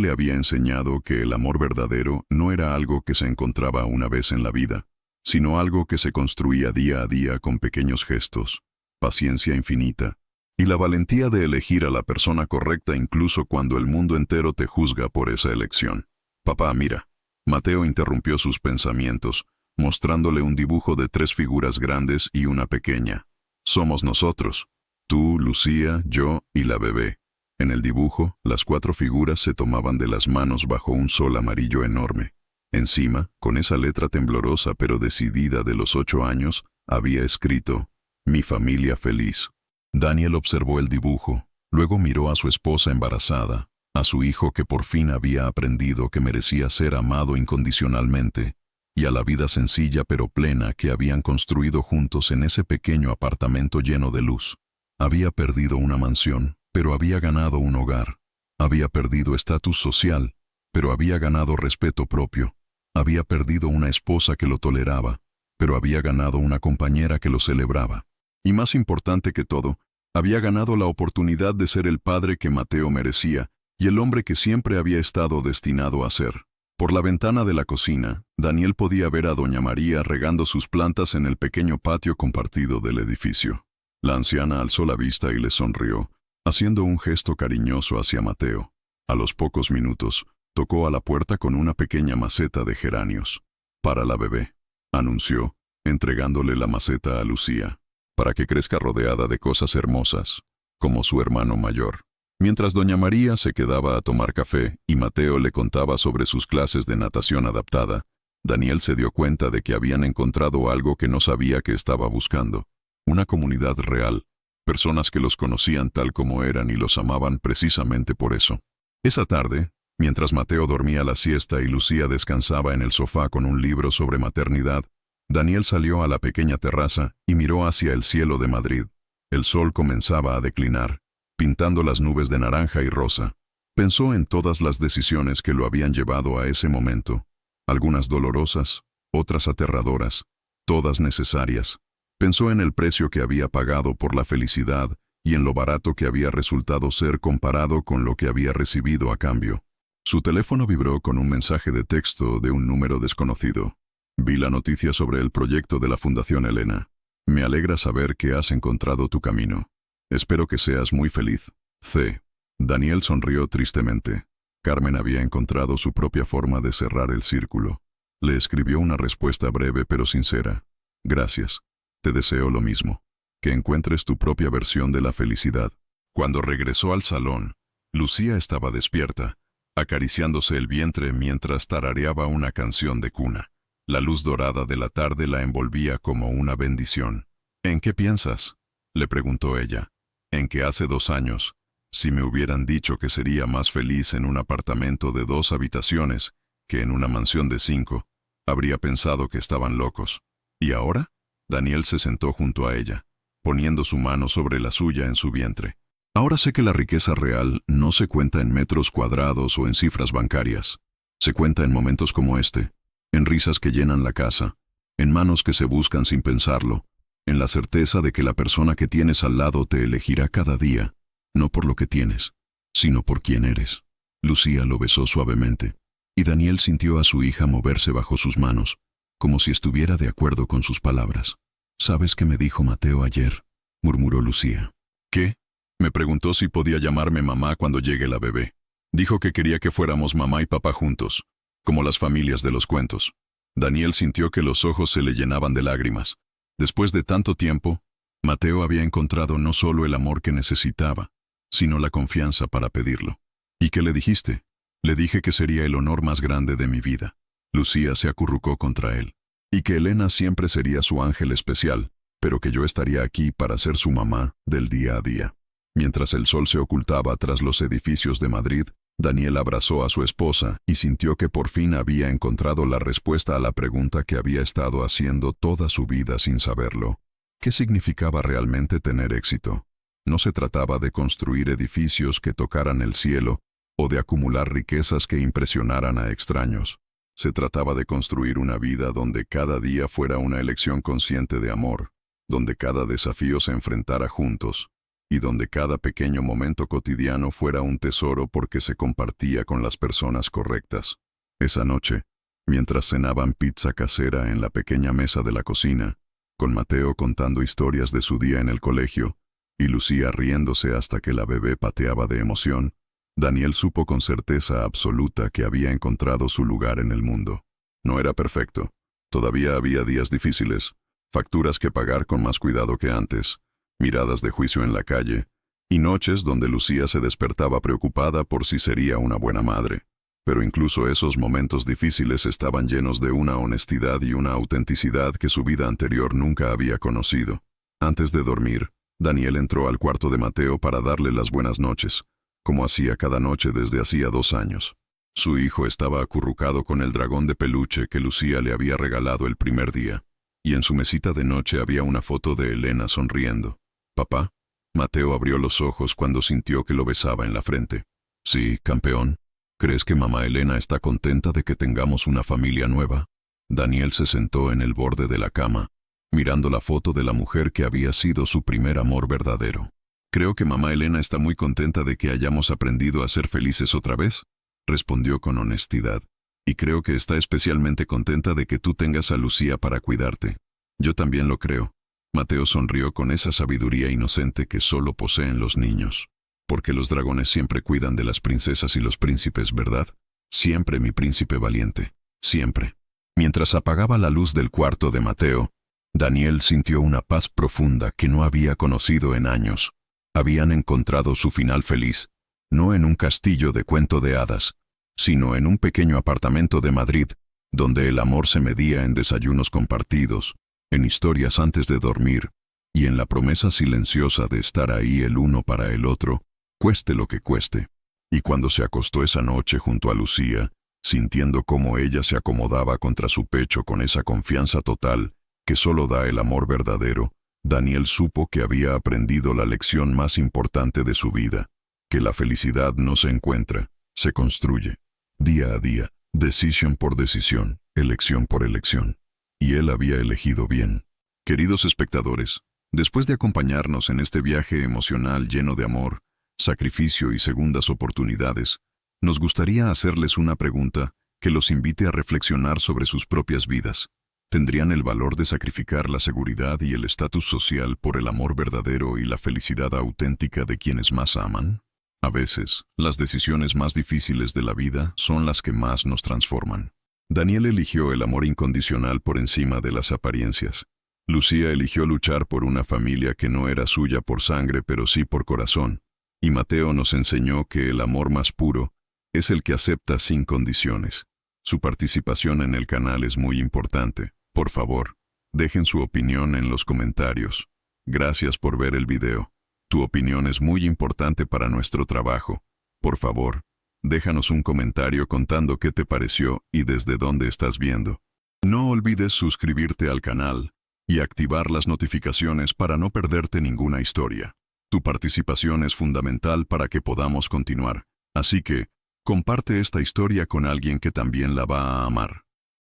le había enseñado que el amor verdadero no era algo que se encontraba una vez en la vida, sino algo que se construía día a día con pequeños gestos, paciencia infinita, y la valentía de elegir a la persona correcta incluso cuando el mundo entero te juzga por esa elección. Papá, mira. Mateo interrumpió sus pensamientos, mostrándole un dibujo de 3 figuras grandes y una pequeña. Somos nosotros, tú, Lucía, yo y la bebé. En el dibujo, las 4 figuras se tomaban de las manos bajo un sol amarillo enorme. Encima, con esa letra temblorosa pero decidida de los 8 años, había escrito, «Mi familia feliz». Daniel observó el dibujo, luego miró a su esposa embarazada, a su hijo que por fin había aprendido que merecía ser amado incondicionalmente, y a la vida sencilla pero plena que habían construido juntos en ese pequeño apartamento lleno de luz. Había perdido una mansión, pero había ganado un hogar. Había perdido estatus social, pero había ganado respeto propio. Había perdido una esposa que lo toleraba, pero había ganado una compañera que lo celebraba. Y más importante que todo, había ganado la oportunidad de ser el padre que Mateo merecía y el hombre que siempre había estado destinado a ser. Por la ventana de la cocina, Daniel podía ver a doña María regando sus plantas en el pequeño patio compartido del edificio. La anciana alzó la vista y le sonrió, haciendo un gesto cariñoso hacia Mateo. A los pocos minutos, tocó a la puerta con una pequeña maceta de geranios. «Para la bebé», anunció, entregándole la maceta a Lucía, «para que crezca rodeada de cosas hermosas, como su hermano mayor». Mientras doña María se quedaba a tomar café y Mateo le contaba sobre sus clases de natación adaptada, Daniel se dio cuenta de que habían encontrado algo que no sabía que estaba buscando. Una comunidad real, personas que los conocían tal como eran y los amaban precisamente por eso. Esa tarde, mientras Mateo dormía la siesta y Lucía descansaba en el sofá con un libro sobre maternidad, Daniel salió a la pequeña terraza y miró hacia el cielo de Madrid. El sol comenzaba a declinar, pintando las nubes de naranja y rosa. Pensó en todas las decisiones que lo habían llevado a ese momento, algunas dolorosas, otras aterradoras, todas necesarias. Pensó en el precio que había pagado por la felicidad y en lo barato que había resultado ser comparado con lo que había recibido a cambio. Su teléfono vibró con un mensaje de texto de un número desconocido. «Vi la noticia sobre el proyecto de la Fundación Elena. Me alegra saber que has encontrado tu camino. Espero que seas muy feliz. C». Daniel sonrió tristemente. Carmen había encontrado su propia forma de cerrar el círculo. Le escribió una respuesta breve pero sincera. «Gracias. Te deseo lo mismo. Que encuentres tu propia versión de la felicidad». Cuando regresó al salón, Lucía estaba despierta, acariciándose el vientre mientras tarareaba una canción de cuna. La luz dorada de la tarde la envolvía como una bendición. «¿En qué piensas?», le preguntó ella. «En que hace 2 años, si me hubieran dicho que sería más feliz en un apartamento de 2 habitaciones que en una mansión de 5, habría pensado que estaban locos. ¿Y ahora?». Daniel se sentó junto a ella, poniendo su mano sobre la suya en su vientre. «Ahora sé que la riqueza real no se cuenta en metros cuadrados o en cifras bancarias. Se cuenta en momentos como este, en risas que llenan la casa, en manos que se buscan sin pensarlo, en la certeza de que la persona que tienes al lado te elegirá cada día, no por lo que tienes, sino por quién eres». Lucía lo besó suavemente, y Daniel sintió a su hija moverse bajo sus manos, como si estuviera de acuerdo con sus palabras. «¿Sabes qué me dijo Mateo ayer?», murmuró Lucía. «¿Qué?». Me preguntó si podía llamarme mamá cuando llegue la bebé. Dijo que quería que fuéramos mamá y papá juntos, como las familias de los cuentos. Daniel sintió que los ojos se le llenaban de lágrimas. Después de tanto tiempo, Mateo había encontrado no solo el amor que necesitaba, sino la confianza para pedirlo. «¿Y qué le dijiste?». «Le dije que sería el honor más grande de mi vida». Lucía se acurrucó contra él. «Y que Elena siempre sería su ángel especial, pero que yo estaría aquí para ser su mamá del día a día». Mientras el sol se ocultaba tras los edificios de Madrid, Daniel abrazó a su esposa y sintió que por fin había encontrado la respuesta a la pregunta que había estado haciendo toda su vida sin saberlo. ¿Qué significaba realmente tener éxito? No se trataba de construir edificios que tocaran el cielo o de acumular riquezas que impresionaran a extraños. Se trataba de construir una vida donde cada día fuera una elección consciente de amor, donde cada desafío se enfrentara juntos, y donde cada pequeño momento cotidiano fuera un tesoro porque se compartía con las personas correctas. Esa noche, mientras cenaban pizza casera en la pequeña mesa de la cocina, con Mateo contando historias de su día en el colegio, y Lucía riéndose hasta que la bebé pateaba de emoción, Daniel supo con certeza absoluta que había encontrado su lugar en el mundo. No era perfecto. Todavía había días difíciles, facturas que pagar con más cuidado que antes, miradas de juicio en la calle, y noches donde Lucía se despertaba preocupada por si sería una buena madre. Pero incluso esos momentos difíciles estaban llenos de una honestidad y una autenticidad que su vida anterior nunca había conocido. Antes de dormir, Daniel entró al cuarto de Mateo para darle las buenas noches, como hacía cada noche desde hacía 2 años. Su hijo estaba acurrucado con el dragón de peluche que Lucía le había regalado el primer día, y en su mesita de noche había una foto de Elena sonriendo. «¿Papá?». Mateo abrió los ojos cuando sintió que lo besaba en la frente. «Sí, campeón». ¿Crees que mamá Elena está contenta de que tengamos una familia nueva? Daniel se sentó en el borde de la cama, mirando la foto de la mujer que había sido su primer amor verdadero. «Creo que mamá Elena está muy contenta de que hayamos aprendido a ser felices otra vez», respondió con honestidad. «Y creo que está especialmente contenta de que tú tengas a Lucía para cuidarte». «Yo también lo creo». Mateo sonrió con esa sabiduría inocente que solo poseen los niños. «Porque los dragones siempre cuidan de las princesas y los príncipes, ¿verdad? Siempre, mi príncipe valiente. Siempre». Mientras apagaba la luz del cuarto de Mateo, Daniel sintió una paz profunda que no había conocido en años. Habían encontrado su final feliz, no en un castillo de cuento de hadas, sino en un pequeño apartamento de Madrid, donde el amor se medía en desayunos compartidos, en historias antes de dormir, y en la promesa silenciosa de estar ahí el uno para el otro, cueste lo que cueste. Y cuando se acostó esa noche junto a Lucía, sintiendo cómo ella se acomodaba contra su pecho con esa confianza total que solo da el amor verdadero, Daniel supo que había aprendido la lección más importante de su vida, que la felicidad no se encuentra, se construye, día a día, decisión por decisión, elección por elección. Y él había elegido bien. Queridos espectadores, después de acompañarnos en este viaje emocional lleno de amor, sacrificio y segundas oportunidades, nos gustaría hacerles una pregunta que los invite a reflexionar sobre sus propias vidas. ¿Tendrían el valor de sacrificar la seguridad y el estatus social por el amor verdadero y la felicidad auténtica de quienes más aman? A veces, las decisiones más difíciles de la vida son las que más nos transforman. Daniel eligió el amor incondicional por encima de las apariencias. Lucía eligió luchar por una familia que no era suya por sangre pero sí por corazón. Y Mateo nos enseñó que el amor más puro es el que acepta sin condiciones. Su participación en el canal es muy importante. Por favor, dejen su opinión en los comentarios. Gracias por ver el video. Tu opinión es muy importante para nuestro trabajo. Por favor, déjanos un comentario contando qué te pareció y desde dónde estás viendo. No olvides suscribirte al canal y activar las notificaciones para no perderte ninguna historia. Tu participación es fundamental para que podamos continuar. Así que, comparte esta historia con alguien que también la va a amar.